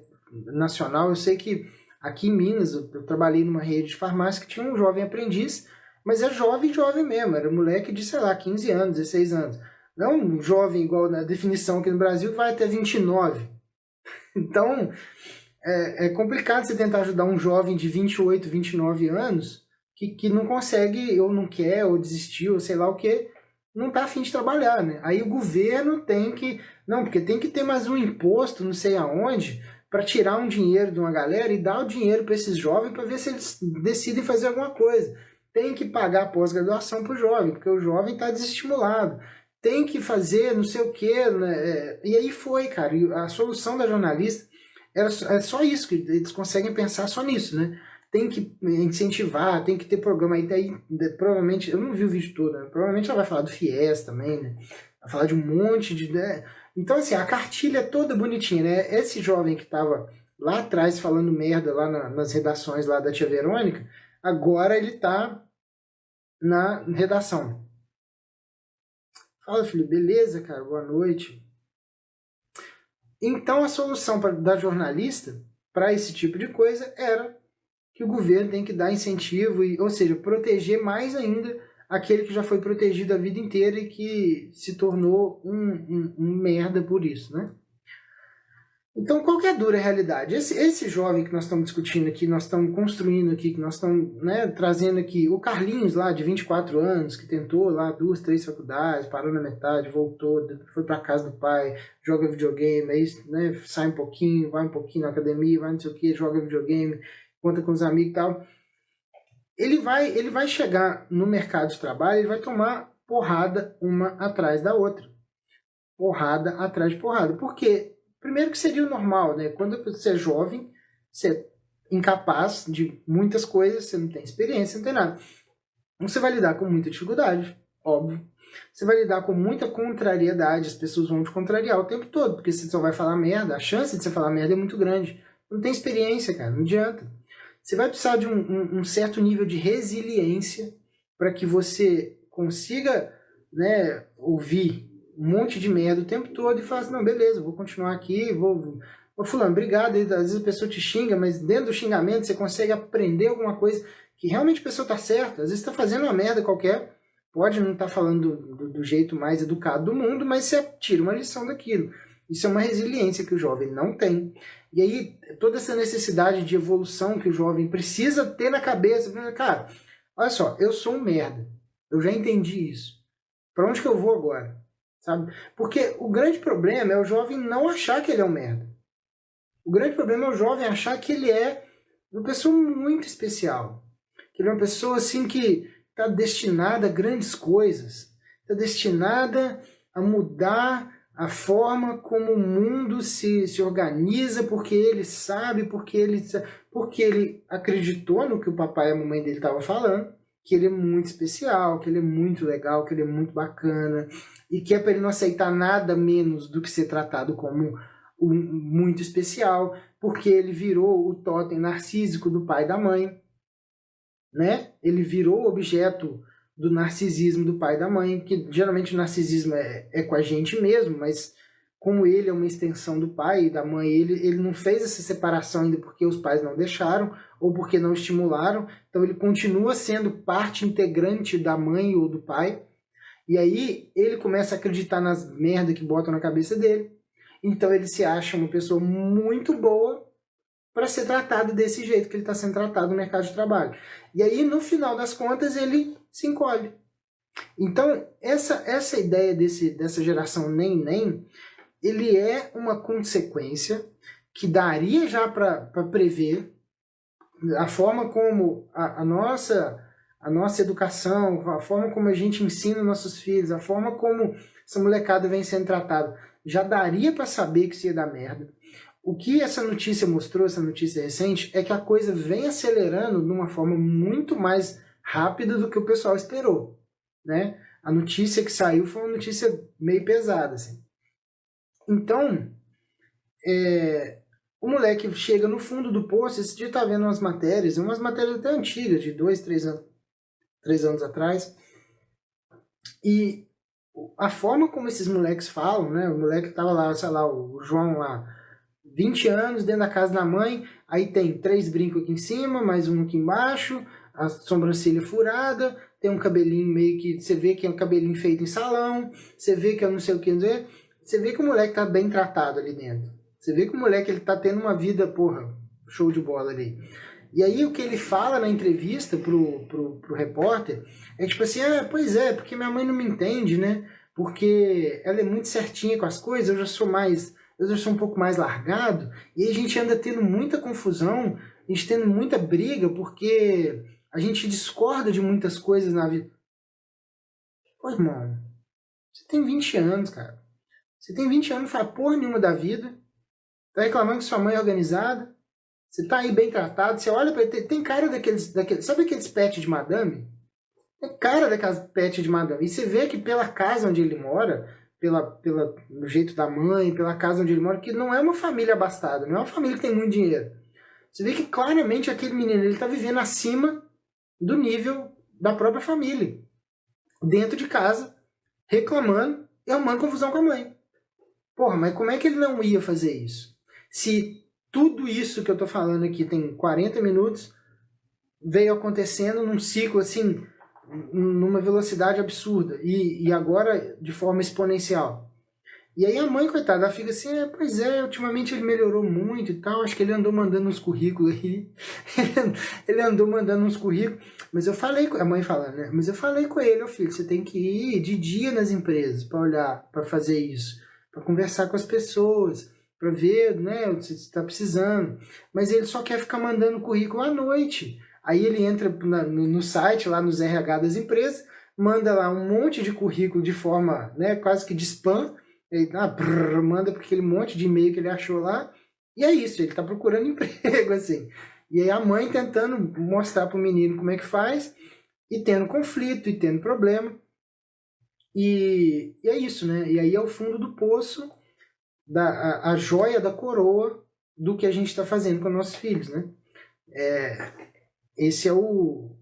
nacional. Eu sei que aqui em Minas, eu trabalhei numa rede de farmácia que tinha um jovem aprendiz, mas é jovem mesmo. Era moleque de, sei lá, 15 anos, 16 anos. Não um jovem igual na definição aqui no Brasil que vai até 29. Então... É complicado você tentar ajudar um jovem de 28, 29 anos que não consegue, ou não quer, ou desistiu, ou sei lá o que, não tá afim de trabalhar, né? Aí o governo tem que... Não, porque tem que ter mais um imposto, não sei aonde, para tirar um dinheiro de uma galera e dar o dinheiro para esses jovens para ver se eles decidem fazer alguma coisa. Tem que pagar pós-graduação pro jovem, porque o jovem tá desestimulado. Tem que fazer não sei o que, né? E aí foi, cara. E a solução da jornalista é só isso, que eles conseguem pensar só nisso, né? Tem que incentivar, tem que ter programa. Aí daí, provavelmente, eu não vi o vídeo todo, né? Provavelmente ela vai falar do FIES também, né? Vai falar de um monte de... Né? Então, assim, a cartilha é toda bonitinha, né? Esse jovem que tava lá atrás falando merda lá nas redações lá da tia Verônica, agora ele tá na redação. Fala, filho, beleza, cara? Boa noite. Então, a solução da jornalista para esse tipo de coisa era que o governo tem que dar incentivo, ou seja, proteger mais ainda aquele que já foi protegido a vida inteira e que se tornou um merda por isso, né? Então, qual que é a dura realidade? Esse jovem que nós estamos discutindo aqui, nós estamos construindo aqui, que nós estamos, né, trazendo aqui, o Carlinhos lá, de 24 anos, que tentou lá 2, 3 faculdades, parou na metade, voltou, foi para casa do pai, joga videogame, aí, né, sai um pouquinho, vai um pouquinho na academia, vai não sei o que, joga videogame, conta com os amigos e tal. Ele vai chegar no mercado de trabalho, ele vai tomar porrada uma atrás da outra. Porrada atrás de porrada. Por quê? Primeiro que seria o normal, né? Quando você é jovem, você incapaz de muitas coisas, você não tem experiência, não tem nada. Então você vai lidar com muita dificuldade, óbvio. Você vai lidar com muita contrariedade, as pessoas vão te contrariar o tempo todo, porque você só vai falar merda, a chance de você falar merda é muito grande. Não tem experiência, cara, não adianta. Você vai precisar de um certo nível de resiliência para que você consiga, né, ouvir um monte de merda o tempo todo e falar assim, não, beleza, vou continuar aqui, Ô fulano, obrigado, às vezes a pessoa te xinga, mas dentro do xingamento você consegue aprender alguma coisa que realmente a pessoa tá certa, às vezes tá fazendo uma merda qualquer, pode não estar falando do jeito mais educado do mundo, mas você tira uma lição daquilo. Isso é uma resiliência que o jovem não tem. E aí, toda essa necessidade de evolução que o jovem precisa ter na cabeça, cara, olha só, eu sou um merda, eu já entendi isso. Para onde que eu vou agora? Sabe? Porque o grande problema é o jovem não achar que ele é um merda. O grande problema é o jovem achar que ele é uma pessoa muito especial. Que ele é uma pessoa assim que está destinada a grandes coisas. Está destinada a mudar a forma como o mundo se organiza, porque ele sabe, porque ele acreditou no que o papai e a mamãe dele estavam falando, que ele é muito especial, que ele é muito legal, que ele é muito bacana, e que é para ele não aceitar nada menos do que ser tratado como muito especial, porque ele virou o totem narcísico do pai e da mãe, né? Ele virou objeto do narcisismo do pai e da mãe, que geralmente o narcisismo é com a gente mesmo, mas como ele é uma extensão do pai e da mãe, ele não fez essa separação ainda porque os pais não deixaram ou porque não estimularam, então ele continua sendo parte integrante da mãe ou do pai, e aí ele começa a acreditar nas merdas que botam na cabeça dele, então ele se acha uma pessoa muito boa para ser tratado desse jeito que ele está sendo tratado no mercado de trabalho. E aí, no final das contas, ele se encolhe. Então, essa ideia dessa geração nem, ele é uma consequência que daria já para prever a forma como a nossa educação, a forma como a gente ensina nossos filhos, a forma como essa molecada vem sendo tratada, já daria para saber que isso ia dar merda. O que essa notícia mostrou, essa notícia recente, é que a coisa vem acelerando de uma forma muito mais rápida do que o pessoal esperou, né? A notícia que saiu foi uma notícia meio pesada, assim. Então, o moleque chega no fundo do poço, esse dia tá vendo umas matérias até antigas, de 2, 3 anos atrás, e a forma como esses moleques falam, né? O moleque tava lá, sei lá, o João lá, 20 anos dentro da casa da mãe, aí tem 3 brincos aqui em cima, mais um aqui embaixo, a sobrancelha furada, tem um cabelinho meio que, você vê que é um cabelinho feito em salão, você vê que é não sei o que, você vê que o moleque tá bem tratado ali dentro. Você vê que o moleque ele tá tendo uma vida, porra, show de bola ali. E aí o que ele fala na entrevista pro repórter é tipo assim, pois é, porque minha mãe não me entende, né? Porque ela é muito certinha com as coisas, eu já sou um pouco mais largado, e aí a gente anda tendo muita confusão, a gente tendo muita briga, porque a gente discorda de muitas coisas na vida. Pô, irmão, você tem 20 anos, cara. Você tem 20 anos, não faz porra nenhuma da vida, tá reclamando que sua mãe é organizada, você tá aí bem tratado, você olha pra ele, tem cara daqueles sabe aqueles pets de madame? É cara daquelas pets de madame. E você vê que pela casa onde ele mora, pelo jeito da mãe, pela casa onde ele mora, que não é uma família abastada, não é uma família que tem muito dinheiro. Você vê que claramente aquele menino ele tá vivendo acima do nível da própria família. Dentro de casa, reclamando e arrumando confusão com a mãe. Porra, mas como é que ele não ia fazer isso? Se tudo isso que eu tô falando aqui tem 40 minutos, veio acontecendo num ciclo assim, numa velocidade absurda, e agora de forma exponencial. E aí a mãe, coitada, ela fica assim, pois é, ultimamente ele melhorou muito e tal, acho que ele andou mandando uns currículos aí, ele andou mandando uns currículos, mas eu falei, a mãe falando, né, mas eu falei com ele, filho, você tem que ir de dia nas empresas para olhar, para fazer isso, para conversar com as pessoas, para ver, né, o que você está precisando, mas ele só quer ficar mandando currículo à noite. Aí ele entra no site, lá nos RH das empresas, manda lá um monte de currículo de forma, né, quase que de spam, ele manda para aquele monte de e-mail que ele achou lá, e é isso, ele está procurando emprego, assim. E aí a mãe tentando mostrar pro menino como é que faz, e tendo conflito, e tendo problema. E é isso, né? E aí é o fundo do poço, a joia da coroa do que a gente está fazendo com nossos filhos, né? Esse é o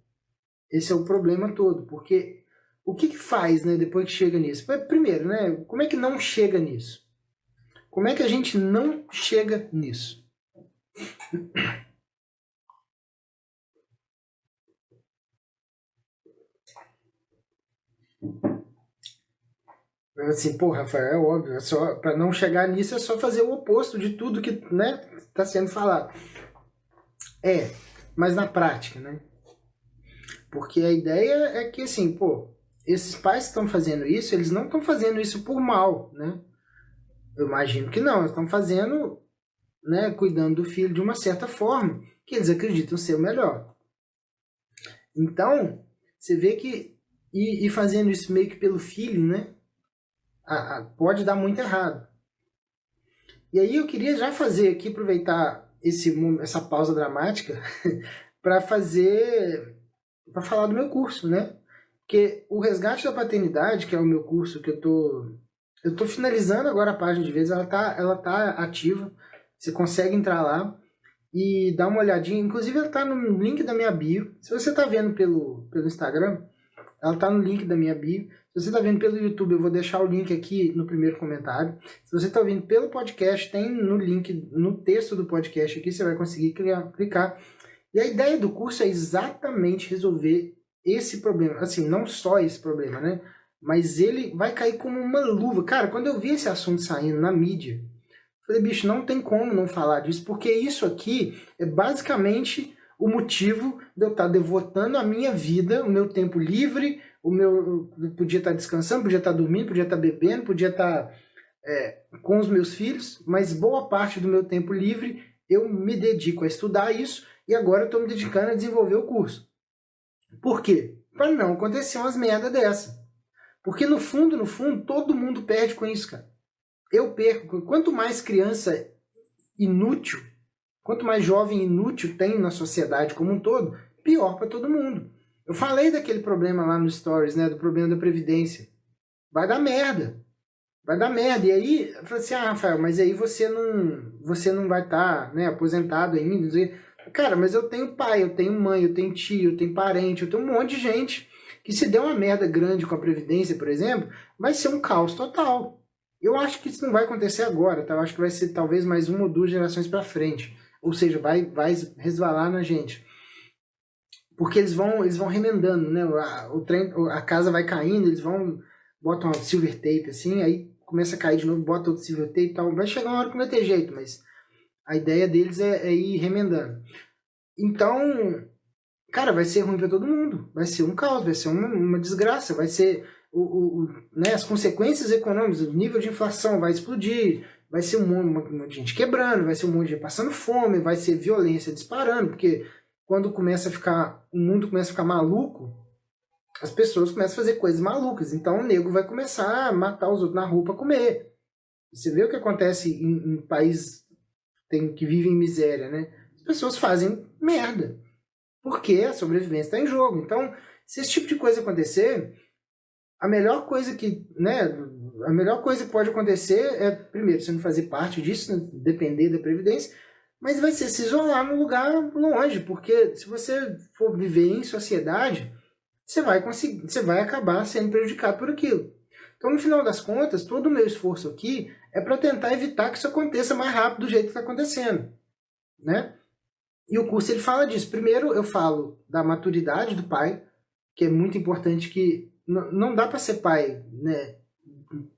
problema todo, porque o que faz, né, depois que chega nisso? Primeiro, né, como é que não chega nisso? Como é que a gente não chega nisso? Assim, pô, Rafael, é óbvio, é só, para não chegar nisso é só fazer o oposto de tudo que, né, está sendo falado. Mas na prática, né? Porque a ideia é que, assim, pô, esses pais que estão fazendo isso, eles não estão fazendo isso por mal, né? Eu imagino que não, eles estão fazendo, né, cuidando do filho de uma certa forma, que eles acreditam ser o melhor. Então, você vê que, e fazendo isso meio que pelo filho, né, pode dar muito errado. E aí eu queria já fazer aqui, aproveitar essa pausa dramática, para falar do meu curso, né? Porque o Resgate da Paternidade, que é o meu curso que eu tô finalizando agora a página de vez, ela tá ativa, você consegue entrar lá e dar uma olhadinha, inclusive ela tá no link da minha bio. Se você tá vendo pelo Instagram, ela tá no link da minha bio. Se você tá vendo pelo YouTube, eu vou deixar o link aqui no primeiro comentário. Se você tá ouvindo pelo podcast, tem no link, no texto do podcast aqui, você vai conseguir clicar. E a ideia do curso é exatamente resolver esse problema. Assim, não só esse problema, né? Mas ele vai cair como uma luva. Cara, quando eu vi esse assunto saindo na mídia, falei, bicho, não tem como não falar disso, porque isso aqui é basicamente o motivo de eu estar devotando a minha vida, o meu tempo livre, eu podia estar descansando, podia estar dormindo, podia estar bebendo, podia estar com os meus filhos, mas boa parte do meu tempo livre eu me dedico a estudar isso e agora eu estou me dedicando a desenvolver o curso. Por quê? Para não acontecer umas merda dessa. Porque no fundo, todo mundo perde com isso, cara. Eu perco. Quanto mais criança inútil, quanto mais jovem inútil tem na sociedade como um todo, pior para todo mundo. Eu falei daquele problema lá no Stories, né? Do problema da Previdência. Vai dar merda. Vai dar merda. E aí, eu falei assim, Rafael, mas aí você não vai estar, né, aposentado ainda. Cara, mas eu tenho pai, eu tenho mãe, eu tenho tio, eu tenho parente, eu tenho um monte de gente que se der uma merda grande com a Previdência, por exemplo, vai ser um caos total. Eu acho que isso não vai acontecer agora, tá? Eu acho que vai ser talvez mais uma ou duas gerações para frente. Ou seja, vai resvalar na gente. Porque eles vão remendando, né? A casa vai caindo, eles botam uma silver tape assim, aí começa a cair de novo, bota outro silver tape e tal. Vai chegar uma hora que não vai ter jeito, mas a ideia deles é ir remendando. Então, cara, vai ser ruim para todo mundo. Vai ser um caos, vai ser uma desgraça, vai ser né, as consequências econômicas, o nível de inflação vai explodir, vai ser um monte de gente quebrando, vai ser um monte de gente passando fome, vai ser violência disparando, porque quando o mundo começa a ficar maluco, as pessoas começam a fazer coisas malucas. Então o nego vai começar a matar os outros na rua para comer. Você vê o que acontece em países que vivem em miséria, né? As pessoas fazem merda. Porque a sobrevivência está em jogo. Então, se esse tipo de coisa acontecer, a melhor coisa que pode acontecer é, primeiro, você não fazer parte disso, né? Depender da Previdência, mas vai ser se isolar num lugar longe, porque se você for viver em sociedade, você vai acabar sendo prejudicado por aquilo. Então, no final das contas, todo o meu esforço aqui é para tentar evitar que isso aconteça mais rápido do jeito que está acontecendo, né? E o curso ele fala disso. Primeiro eu falo da maturidade do pai, que é muito importante, que não dá para ser pai, né,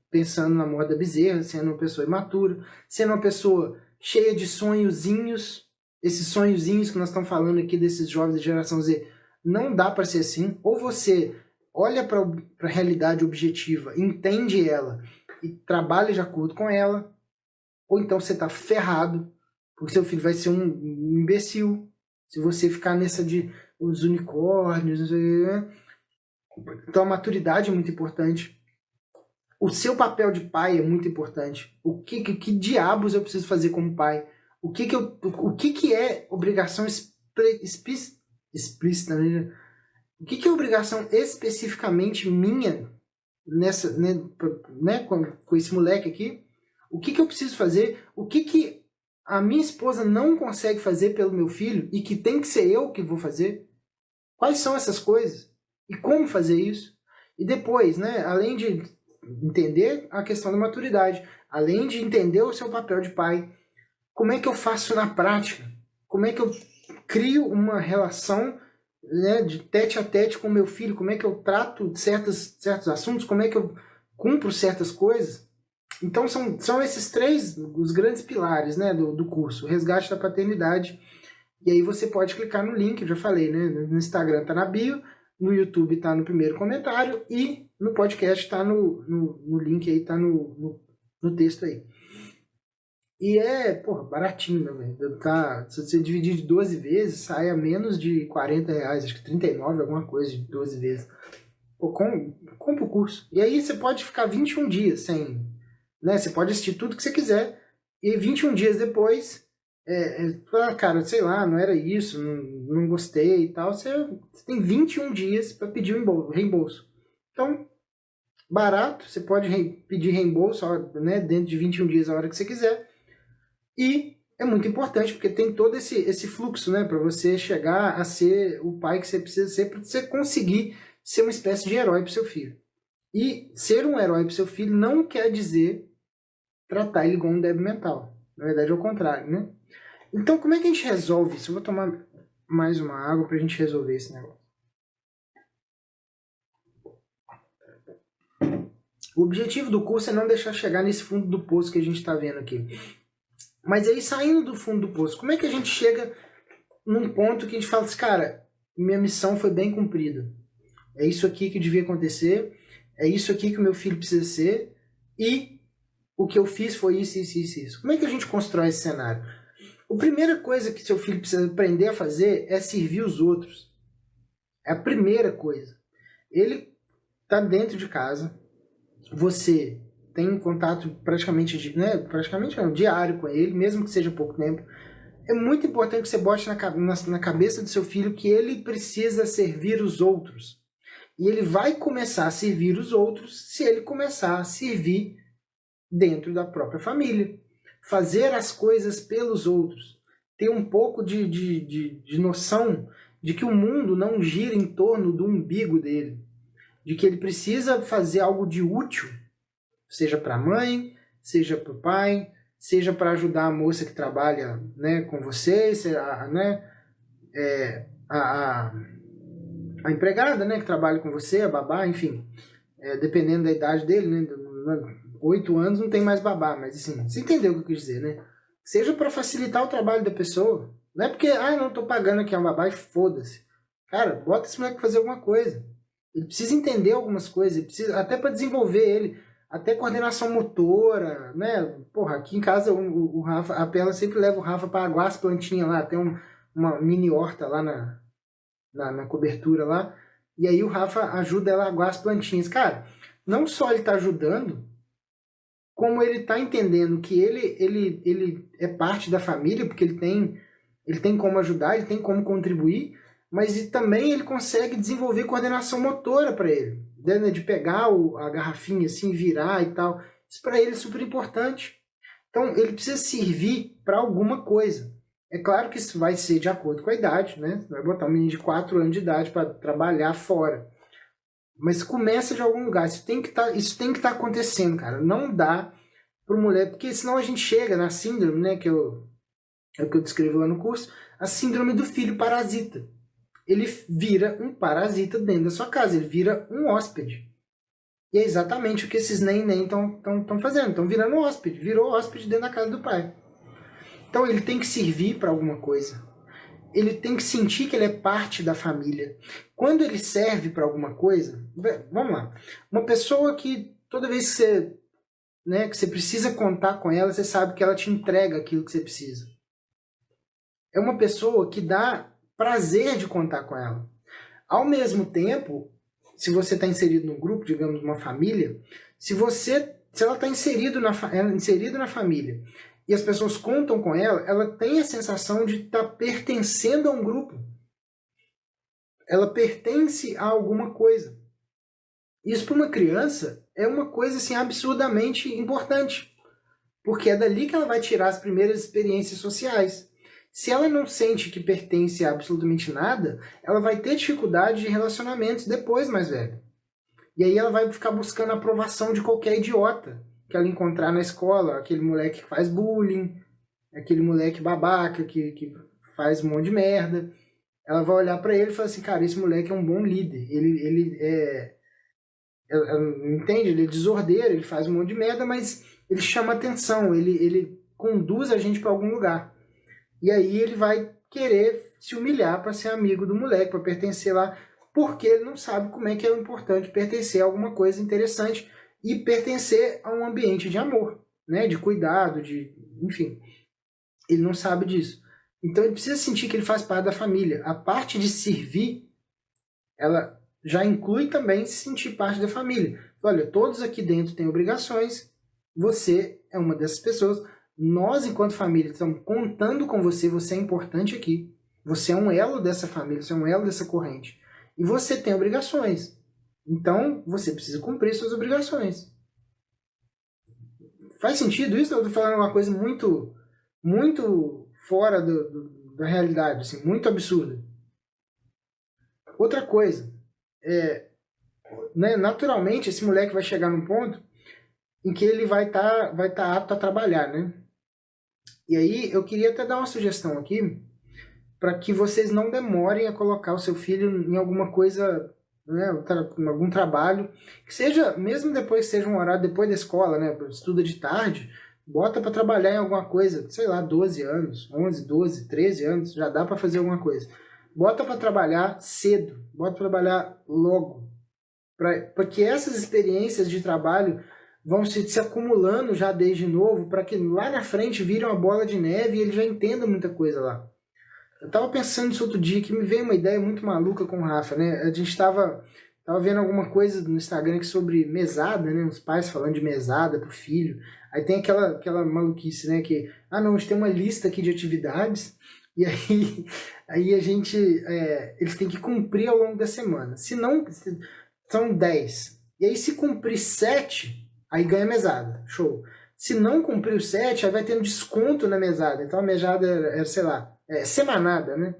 pensando na moda bezerra, sendo uma pessoa imatura, sendo uma pessoa cheia de sonhozinhos, esses sonhozinhos que nós estamos falando aqui desses jovens da geração Z, não dá para ser assim. Ou você olha para a realidade objetiva, entende ela e trabalha de acordo com ela, ou então você está ferrado, porque seu filho vai ser um imbecil se você ficar nessa de os unicórnios, não sei, né? Então a maturidade é muito importante. O seu papel de pai é muito importante. Que diabos eu preciso fazer como pai? O que é obrigação explícita, né? O que é obrigação especificamente minha nessa, né, com esse moleque aqui? O que eu preciso fazer? O que a minha esposa não consegue fazer pelo meu filho e que tem que ser eu que vou fazer? Quais são essas coisas? E como fazer isso? E depois, né, além de entender a questão da maturidade, além de entender o seu papel de pai, como é que eu faço na prática? Como é que eu crio uma relação, né, de tete a tete com meu filho? Como é que eu trato certos assuntos? Como é que eu cumpro certas coisas? Então são esses três os grandes pilares, né, do curso. O resgate da paternidade. E aí você pode clicar no link, eu já falei, né? No Instagram tá na bio, no YouTube tá no primeiro comentário e no podcast tá no link aí, tá no texto aí. E baratinho, né, velho? Se você dividir de 12 vezes, sai a menos de R$40, acho que 39, alguma coisa, de 12 vezes. Pô, compra o curso. E aí você pode ficar 21 dias sem, né? Você pode assistir tudo que você quiser e 21 dias depois, cara, sei lá, não era isso, não gostei e tal. Você tem 21 dias para pedir o reembolso. Então, barato, você pode pedir reembolso, né, dentro de 21 dias, a hora que você quiser. E é muito importante, porque tem todo esse fluxo, né, para você chegar a ser o pai que você precisa ser, para você conseguir ser uma espécie de herói para seu filho. E ser um herói para seu filho não quer dizer tratar ele igual um débil mental. Na verdade, é o contrário, né? Então, como é que a gente resolve isso? Eu vou tomar mais uma água para a gente resolver esse negócio. O objetivo do curso é não deixar chegar nesse fundo do poço que a gente está vendo aqui. Mas aí, saindo do fundo do poço, como é que a gente chega num ponto que a gente fala assim, cara, minha missão foi bem cumprida. É isso aqui que devia acontecer, é isso aqui que o meu filho precisa ser, e o que eu fiz foi isso, isso, isso, isso. Como é que a gente constrói esse cenário? A primeira coisa que seu filho precisa aprender a fazer é servir os outros. É a primeira coisa. Ele está dentro de casa, você tem contato praticamente diário com ele, mesmo que seja pouco tempo. É muito importante que você bote na cabeça do seu filho que ele precisa servir os outros. E ele vai começar a servir os outros se ele começar a servir dentro da própria família. Fazer as coisas pelos outros. Ter um pouco de noção de que o mundo não gira em torno do umbigo dele. De que ele precisa fazer algo de útil, seja para a mãe, seja para o pai, seja para ajudar a moça que trabalha, né, com você, a empregada, né, que trabalha com você, a babá, enfim, dependendo da idade dele, né, 8 anos não tem mais babá, mas assim, você entendeu o que eu quis dizer, né? Seja para facilitar o trabalho da pessoa, não é porque, não tô pagando aqui a babá e foda-se. Cara, bota esse moleque pra fazer alguma coisa. Ele precisa entender algumas coisas, ele precisa, até para desenvolver ele, até coordenação motora, né? Porra, aqui em casa o Rafa, a Pela sempre leva o Rafa para aguar as plantinhas lá, tem uma mini horta lá na cobertura lá, e aí o Rafa ajuda ela a aguar as plantinhas. Cara, não só ele tá ajudando, como ele tá entendendo que ele é parte da família, porque ele tem como ajudar, ele tem como contribuir, mas também ele consegue desenvolver coordenação motora para ele, né? De pegar a garrafinha assim, virar e tal. Isso para ele é super importante. Então ele precisa servir para alguma coisa. É claro que isso vai ser de acordo com a idade, né? Você vai botar um menino de 4 anos de idade para trabalhar fora. Mas começa de algum lugar. Isso tem que estar acontecendo, cara. Não dá para mulher, porque senão a gente chega na síndrome, né? É o que eu descrevo lá no curso, a síndrome do filho parasita. Ele vira um parasita dentro da sua casa, ele vira um hóspede. E é exatamente o que esses nem estão fazendo, estão virando um hóspede, virou hóspede dentro da casa do pai. Então ele tem que servir para alguma coisa. Ele tem que sentir que ele é parte da família. Quando ele serve para alguma coisa, vamos lá, uma pessoa que toda vez que você precisa contar com ela, você sabe que ela te entrega aquilo que você precisa. É uma pessoa que dá prazer de contar com ela. Ao mesmo tempo, se você está inserido no grupo, digamos, uma família, se ela está inserido na família e as pessoas contam com ela, ela tem a sensação de estar pertencendo a um grupo. Ela pertence a alguma coisa. Isso para uma criança é uma coisa assim, absurdamente importante, porque é dali que ela vai tirar as primeiras experiências sociais. Se ela não sente que pertence a absolutamente nada, ela vai ter dificuldade de relacionamentos depois mais velha. E aí ela vai ficar buscando a aprovação de qualquer idiota que ela encontrar na escola, aquele moleque que faz bullying, aquele moleque babaca que faz um monte de merda. Ela vai olhar para ele e falar assim, cara, esse moleque é um bom líder, ele entende? Ele é desordeiro, ele faz um monte de merda, mas ele chama atenção, ele conduz a gente para algum lugar. E aí ele vai querer se humilhar para ser amigo do moleque, para pertencer lá, porque ele não sabe como é que é importante pertencer a alguma coisa interessante e pertencer a um ambiente de amor, né? De cuidado, enfim. Ele não sabe disso. Então ele precisa sentir que ele faz parte da família. A parte de servir, ela já inclui também se sentir parte da família. Olha, todos aqui dentro têm obrigações, você é uma dessas pessoas. Nós, enquanto família, estamos contando com você, você é importante aqui. Você é um elo dessa família, você é um elo dessa corrente. E você tem obrigações. Então, você precisa cumprir suas obrigações. Faz sentido isso? Eu estou falando uma coisa muito, muito fora da realidade, assim, muito absurda. Outra coisa, né, naturalmente, esse moleque vai chegar num ponto em que ele vai tá apto a trabalhar, né? E aí, eu queria até dar uma sugestão aqui, para que vocês não demorem a colocar o seu filho em alguma coisa, né, algum trabalho, que seja, mesmo depois que seja um horário depois da escola, né, estuda de tarde, bota para trabalhar em alguma coisa, sei lá, 12 anos, 11, 12, 13 anos, já dá para fazer alguma coisa. Bota para trabalhar cedo, bota para trabalhar logo, porque essas experiências de trabalho vão se acumulando já desde novo, para que lá na frente vire uma bola de neve e ele já entenda muita coisa lá. Eu tava pensando nisso outro dia, que me veio uma ideia muito maluca com o Rafa, né? A gente tava vendo alguma coisa no Instagram sobre mesada, né? Os pais falando de mesada pro filho. Aí tem aquela maluquice, né? Que, não, a gente tem uma lista aqui de atividades, e aí a gente, eles têm que cumprir ao longo da semana. Se não, são 10. E aí se cumprir 7, aí ganha mesada. Show. Se não cumprir os 7, aí vai ter um desconto na mesada. Então a mesada era sei lá, semanada, né?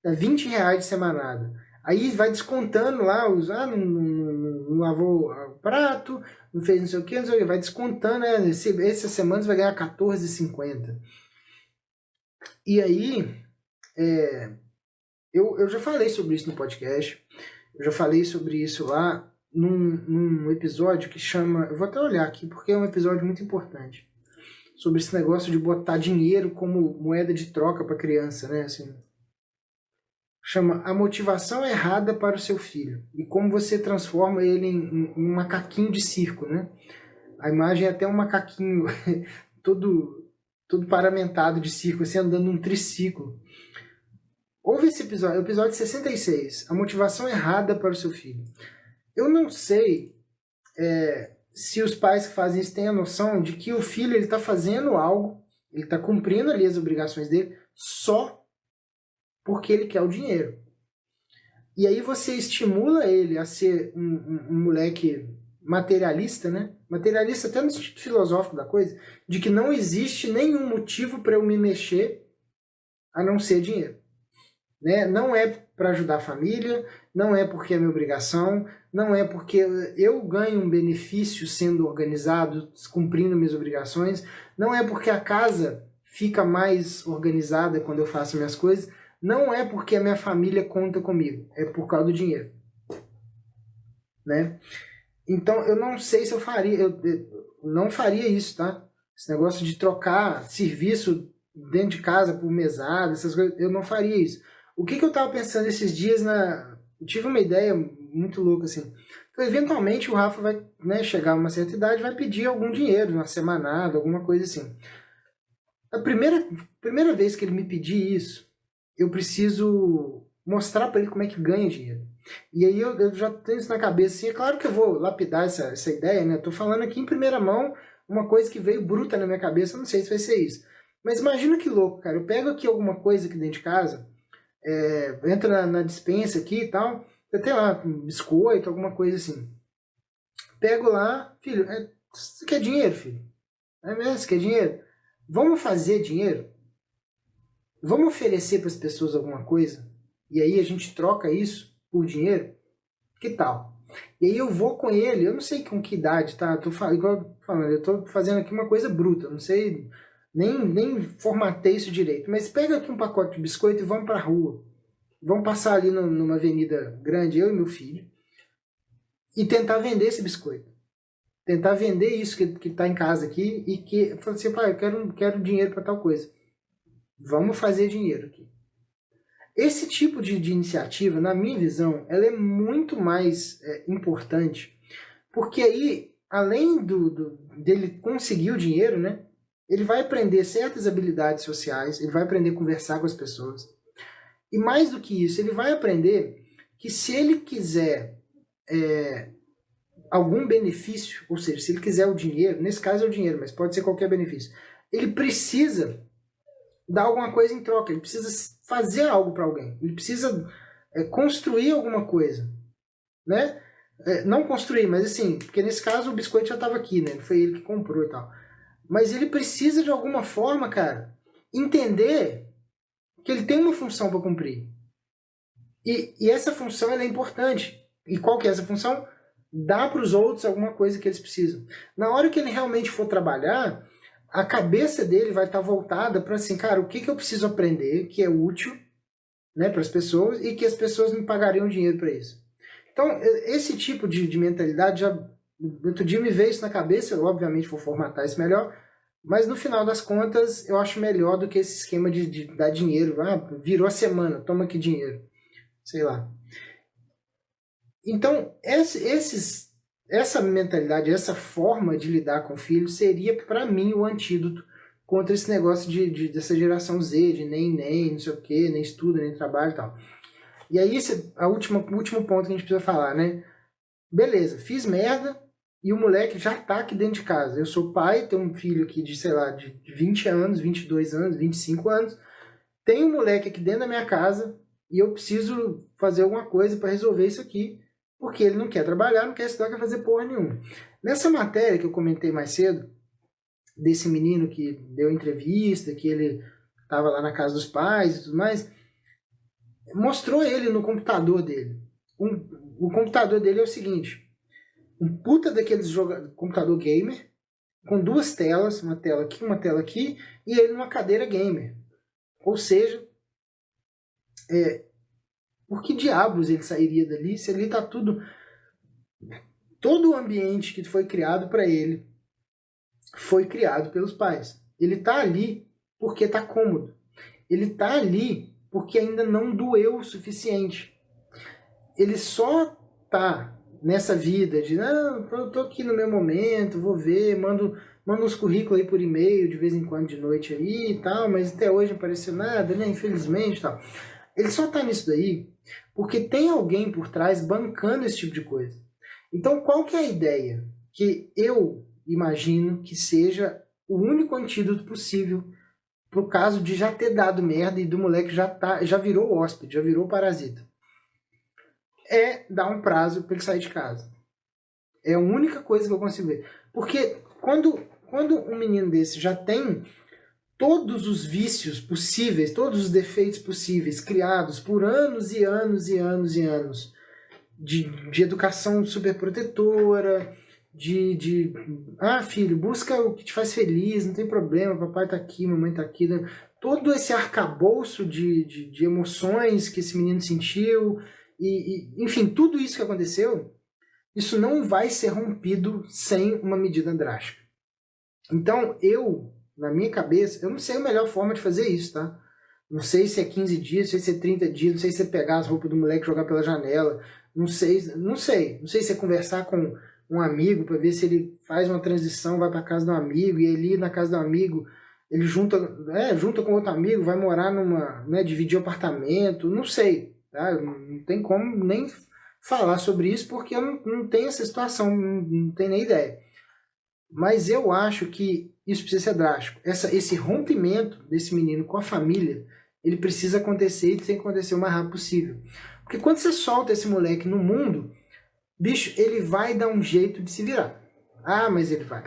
É R$20 de semanada. Aí vai descontando lá, não lavou o prato, não fez não sei o que, vai descontando, né? Essa semana você vai ganhar R$14,50. E aí, eu já falei sobre isso no podcast, eu já falei sobre isso lá num episódio que chama, eu vou até olhar aqui, porque é um episódio muito importante, sobre esse negócio de botar dinheiro como moeda de troca para criança, né? Assim, chama A Motivação Errada para o Seu Filho, e como você transforma ele em um macaquinho de circo, né? A imagem é até um macaquinho todo paramentado de circo, assim, andando num triciclo. Ouve esse episódio, episódio 66, A Motivação Errada para o Seu Filho. Eu não sei se os pais que fazem isso têm a noção de que o filho está fazendo algo, ele está cumprindo ali as obrigações dele, só porque ele quer o dinheiro. E aí você estimula ele a ser um moleque materialista, né? Materialista até no sentido filosófico da coisa, de que não existe nenhum motivo para eu me mexer a não ser dinheiro. Né? Não é para ajudar a família, não é porque é minha obrigação, não é porque eu ganho um benefício sendo organizado, cumprindo minhas obrigações, não é porque a casa fica mais organizada quando eu faço minhas coisas, não é porque a minha família conta comigo, é por causa do dinheiro. Né? Então eu não sei se eu faria, eu não faria isso, tá? Esse negócio de trocar serviço dentro de casa por mesada, essas coisas, eu não faria isso. O que eu tava pensando esses dias, eu tive uma ideia muito louca, assim. Então, eventualmente o Rafa vai, né, chegar a uma certa idade, vai pedir algum dinheiro, uma semanada, alguma coisa assim. A primeira vez que ele me pedir isso, eu preciso mostrar para ele como é que ganha dinheiro. E aí eu já tenho isso na cabeça, assim, é claro que eu vou lapidar essa ideia, né? Tô falando aqui em primeira mão uma coisa que veio bruta na minha cabeça, eu não sei se vai ser isso. Mas imagina que louco, cara. Eu pego aqui alguma coisa aqui dentro de casa, entro na despensa aqui e tal, eu tenho lá um biscoito, alguma coisa assim. Pego lá, filho, você quer dinheiro, filho? É mesmo, você quer dinheiro? Vamos fazer dinheiro? Vamos oferecer para as pessoas alguma coisa? E aí a gente troca isso por dinheiro? Que tal? E aí eu vou com ele, eu não sei com que idade, tá? Igual falando, eu tô fazendo aqui uma coisa bruta, não sei, nem formatei isso direito. Mas pega aqui um pacote de biscoito e vamos pra rua. Vamos passar ali numa avenida grande, eu e meu filho, e tentar vender esse biscoito. Tentar vender isso que tá em casa aqui e que... Eu falei assim, pai, eu quero dinheiro para tal coisa. Vamos fazer dinheiro aqui. Esse tipo de iniciativa, na minha visão, ela é muito mais importante, porque aí, além dele conseguir o dinheiro, né, ele vai aprender certas habilidades sociais, ele vai aprender a conversar com as pessoas. E mais do que isso, ele vai aprender que se ele quiser algum benefício, ou seja, se ele quiser o dinheiro, nesse caso é o dinheiro, mas pode ser qualquer benefício, ele precisa dar alguma coisa em troca, ele precisa fazer algo para alguém, ele precisa construir alguma coisa, né? Não construir, mas assim, porque nesse caso o biscoito já estava aqui, né? Foi ele que comprou e tal. Mas ele precisa de alguma forma, cara, entender que ele tem uma função para cumprir. E essa função ela é importante. E qual que é essa função? Dar para os outros alguma coisa que eles precisam. Na hora que ele realmente for trabalhar, a cabeça dele vai estar voltada para assim, cara, o que eu preciso aprender que é útil, né, para as pessoas e que as pessoas me pagariam dinheiro para isso. Então, esse tipo de mentalidade, outro dia me veio isso na cabeça, eu obviamente vou formatar isso melhor, mas no final das contas eu acho melhor do que esse esquema de dar dinheiro. Virou a semana, toma aqui dinheiro. Sei lá. Então, essa mentalidade, essa forma de lidar com o filho seria, para mim, o antídoto contra esse negócio dessa geração Z, de nem, não sei o quê, nem estuda, nem trabalho e tal. E aí, o último ponto que a gente precisa falar, né? Beleza, fiz merda e o moleque já tá aqui dentro de casa. Eu sou pai, tenho um filho aqui de, sei lá, de 20 anos, 22 anos, 25 anos. Tem um moleque aqui dentro da minha casa e eu preciso fazer alguma coisa para resolver isso aqui, porque ele não quer trabalhar, não quer estudar, não quer fazer porra nenhuma. Nessa matéria que eu comentei mais cedo, desse menino que deu entrevista, que ele estava lá na casa dos pais e tudo mais, mostrou ele no computador dele. O computador dele é o seguinte, um puta daqueles computador gamer, com duas telas, uma tela aqui, e ele numa cadeira gamer. Ou seja, por que diabos ele sairia dali se ali está tudo... Todo o ambiente que foi criado para ele foi criado pelos pais. Ele está ali porque está cômodo. Ele está ali porque ainda não doeu o suficiente. Ele só está nessa vida de, não, eu tô aqui no meu momento, vou ver, mando uns currículos aí por e-mail de vez em quando de noite aí e tal, mas até hoje não apareceu nada, né, infelizmente e tal. Ele só está nisso daí porque tem alguém por trás bancando esse tipo de coisa. Então, qual que é a ideia? Que eu imagino que seja o único antídoto possível pro caso de já ter dado merda e do moleque já virou hóspede, já virou parasita. É dar um prazo para ele sair de casa. É a única coisa que eu consigo ver. Porque quando um menino desse já tem todos os vícios possíveis, todos os defeitos possíveis, criados por anos e anos e anos e anos, de educação super protetora, filho, busca o que te faz feliz, não tem problema, papai tá aqui, mamãe tá aqui, né? Todo esse arcabouço de emoções que esse menino sentiu, enfim, tudo isso que aconteceu, isso não vai ser rompido sem uma medida drástica. Então, na minha cabeça, eu não sei a melhor forma de fazer isso, tá? Não sei se é 15 dias, não sei se é 30 dias, não sei se é pegar as roupas do moleque e jogar pela janela, não sei se é conversar com um amigo para ver se ele faz uma transição, vai para casa de um amigo, e ali na casa do amigo ele junta com outro amigo, vai morar dividir apartamento, não sei, tá? Não tem como nem falar sobre isso porque eu não tenho essa situação, não tenho nem ideia. Mas eu acho que isso precisa ser drástico. Esse rompimento desse menino com a família, ele precisa acontecer e tem que acontecer o mais rápido possível. Porque quando você solta esse moleque no mundo, bicho, ele vai dar um jeito de se virar. Ah, mas ele vai.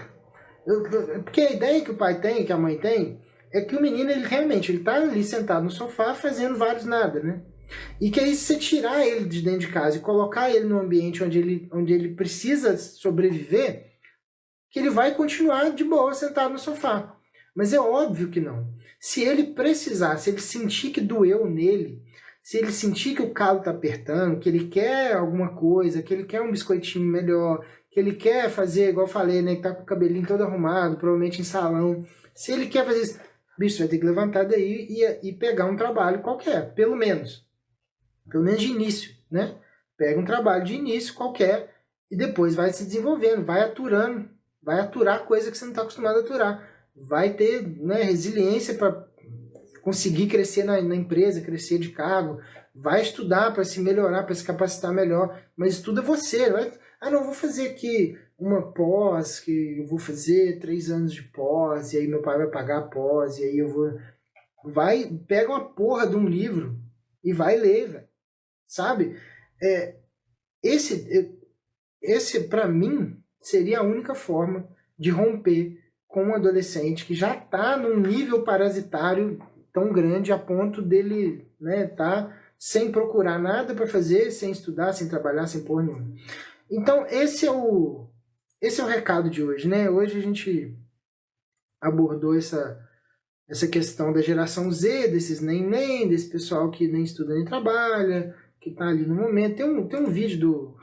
Porque a ideia que o pai tem, que a mãe tem, é que o menino, ele realmente, ele tá ali sentado no sofá fazendo vários nada, né? E que aí se você tirar ele de dentro de casa e colocar ele num ambiente onde ele precisa sobreviver, que ele vai continuar de boa sentado no sofá. Mas é óbvio que não. Se ele precisar, se ele sentir que doeu nele, se ele sentir que o calo tá apertando, que ele quer alguma coisa, que ele quer um biscoitinho melhor, que ele quer fazer, igual eu falei, né, que tá com o cabelinho todo arrumado, provavelmente em salão. Se ele quer fazer isso, bicho, vai ter que levantar daí e pegar um trabalho qualquer, pelo menos de início, né? Pega um trabalho de início qualquer e depois vai se desenvolvendo, vai aturando, vai aturar coisa que você não está acostumado a aturar. Vai ter, né, resiliência para conseguir crescer na empresa, crescer de cargo, vai estudar para se melhorar, para se capacitar melhor, mas estuda você, vai, não, vou fazer aqui uma pós, que eu vou fazer 3 anos de pós, e aí meu pai vai pagar a pós, e aí eu vou... Pega uma porra de um livro e vai ler, velho. Sabe? Esse para mim, seria a única forma de romper com um adolescente que já está num nível parasitário tão grande a ponto dele, né, tá sem procurar nada para fazer, sem estudar, sem trabalhar, sem porra nenhuma. Então, esse é o recado de hoje, né? Hoje a gente abordou essa questão da geração Z, desses nem, desse pessoal que nem estuda nem trabalha, que tá ali no momento. Tem um vídeo do...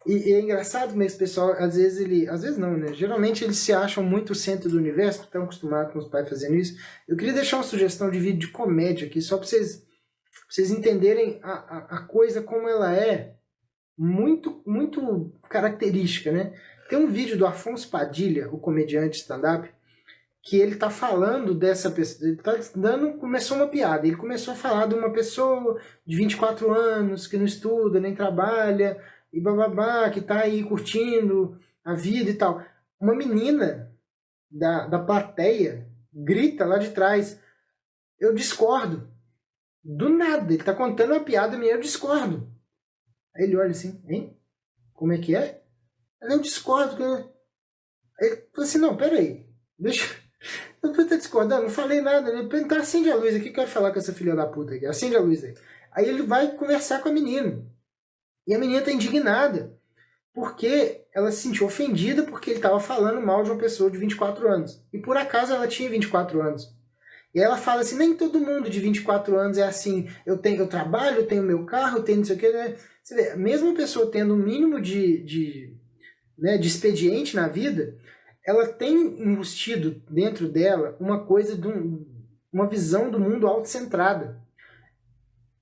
E é engraçado como esse pessoal, às vezes não, né? Geralmente eles se acham muito o centro do universo, porque estão acostumados com os pais fazendo isso. Eu queria deixar uma sugestão de vídeo de comédia aqui, só para vocês entenderem a coisa como ela é muito, muito característica, né? Tem um vídeo do Afonso Padilha, o comediante stand-up, que ele tá falando dessa pessoa, ele tá começou uma piada, ele começou a falar de uma pessoa de 24 anos, que não estuda, nem trabalha, e bababá, que tá aí curtindo a vida e tal. Uma menina da plateia grita lá de trás, eu discordo. Do nada, ele tá contando uma piada minha, eu discordo. Aí ele olha assim, hein? Como é que é? Eu discordo. Aí ele falou assim, não, peraí, deixa... Eu tô discordando, não falei nada. Então acende a luz aqui, quero falar com essa filha da puta aqui. Acende a luz aí. Aí ele vai conversar com a menina. E a menina tá indignada. Porque ela se sentiu ofendida porque ele tava falando mal de uma pessoa de 24 anos. E por acaso ela tinha 24 anos. E aí ela fala assim, nem todo mundo de 24 anos é assim. Eu trabalho, eu tenho meu carro, eu tenho não sei o que. Né? Você vê, mesmo a pessoa tendo um mínimo de expediente na vida, ela tem embutido dentro dela uma coisa uma visão do mundo autocentrada.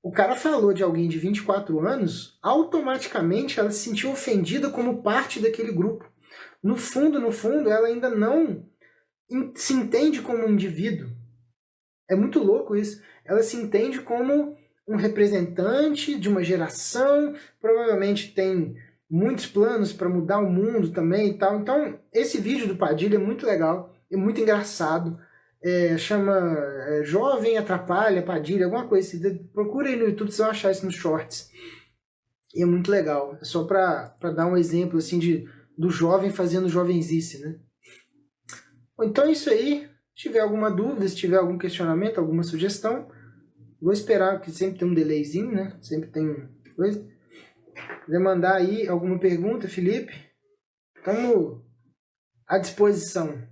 O cara falou de alguém de 24 anos, automaticamente ela se sentiu ofendida como parte daquele grupo. No fundo, ela ainda não se entende como um indivíduo. É muito louco isso. Ela se entende como um representante de uma geração, provavelmente tem muitos planos para mudar o mundo também e tal. Então, esse vídeo do Padilha é muito legal, é muito engraçado. Chama Jovem Atrapalha Padilha, alguma coisa assim. Procura aí no YouTube, vocês vão achar isso nos shorts. E é muito legal. É só para dar um exemplo assim do jovem fazendo jovenzice, né? Então é isso aí. Se tiver alguma dúvida, se tiver algum questionamento, alguma sugestão, vou esperar, que sempre tem um delayzinho, né? Sempre tem coisa. Se quiser mandar aí alguma pergunta, Felipe, estamos à disposição.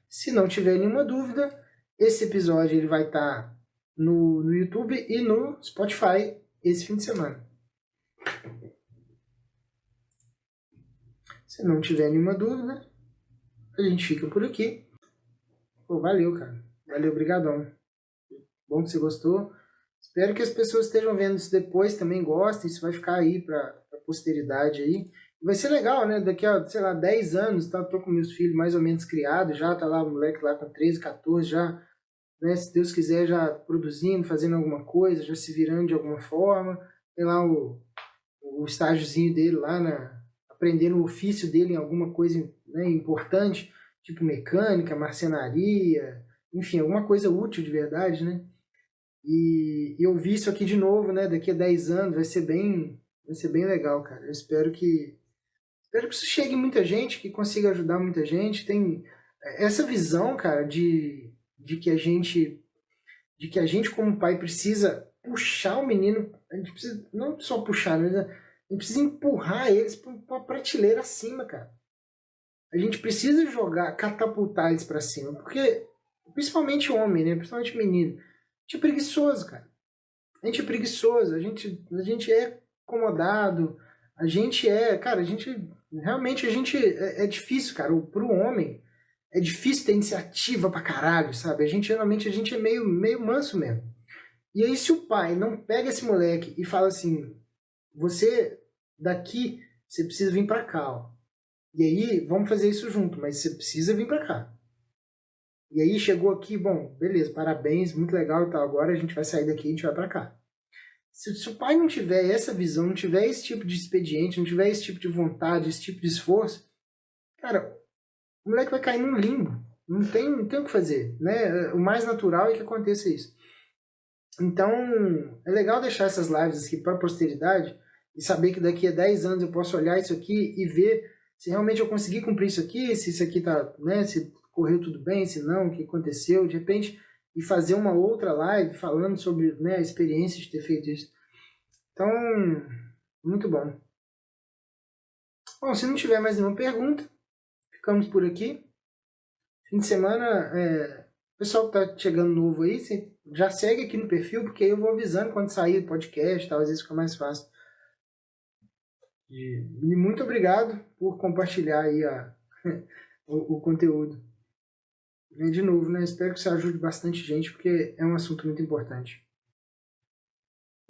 Se não tiver nenhuma dúvida, esse episódio ele vai estar no YouTube e no Spotify esse fim de semana. Se não tiver nenhuma dúvida, a gente fica por aqui. Pô, valeu, cara. Valeu, brigadão. Bom que você gostou. Espero que as pessoas estejam vendo isso depois também gostem. Isso vai ficar aí para a posteridade aí. Vai ser legal, né? Daqui a, sei lá, 10 anos, tá? Tô com meus filhos mais ou menos criados já. Tá lá o moleque lá com 13, 14 já, né? Se Deus quiser, já produzindo, fazendo alguma coisa, já se virando de alguma forma. Tem lá o estágiozinho dele lá, aprendendo o ofício dele em alguma coisa né, importante, tipo mecânica, marcenaria, enfim, alguma coisa útil de verdade, né? E eu vi isso aqui de novo, né? Daqui a 10 anos vai ser bem legal, cara. Eu espero que isso chegue em muita gente, que consiga ajudar muita gente. Tem essa visão, cara, de que a gente como pai precisa puxar o menino, a gente precisa não só puxar, né? A gente precisa empurrar eles para uma prateleira acima, cara. A gente precisa jogar, catapultar eles para cima, porque principalmente homem, né? Principalmente menino. A gente é preguiçoso, cara. A gente é preguiçoso, a gente é acomodado, a gente é, cara, a gente realmente é difícil, cara. Pro homem é difícil ter iniciativa pra caralho, sabe? Geralmente a gente é meio manso mesmo. E aí se o pai não pega esse moleque e fala assim, você daqui, você precisa vir pra cá, ó. E aí vamos fazer isso junto, mas você precisa vir pra cá. E aí chegou aqui, bom, beleza, parabéns, muito legal e tal. Agora a gente vai sair daqui e a gente vai pra cá. Se o pai não tiver essa visão, não tiver esse tipo de expediente, não tiver esse tipo de vontade, esse tipo de esforço, cara, o moleque vai cair num limbo. Não tem o que fazer, né? O mais natural é que aconteça isso. Então, é legal deixar essas lives aqui para a posteridade e saber que daqui a 10 anos eu posso olhar isso aqui e ver se realmente eu consegui cumprir isso aqui, se isso aqui tá, né, se correu tudo bem, se não, o que aconteceu, de repente, e fazer uma outra live falando sobre, né, a experiência de ter feito isso. Então, muito bom. Bom, se não tiver mais nenhuma pergunta, ficamos por aqui. Fim de semana, o pessoal que tá chegando novo aí, você já segue aqui no perfil, porque aí eu vou avisando quando sair o podcast, tal, às vezes fica mais fácil. E muito obrigado por compartilhar aí o conteúdo. E de novo, né? Espero que isso ajude bastante gente, porque é um assunto muito importante.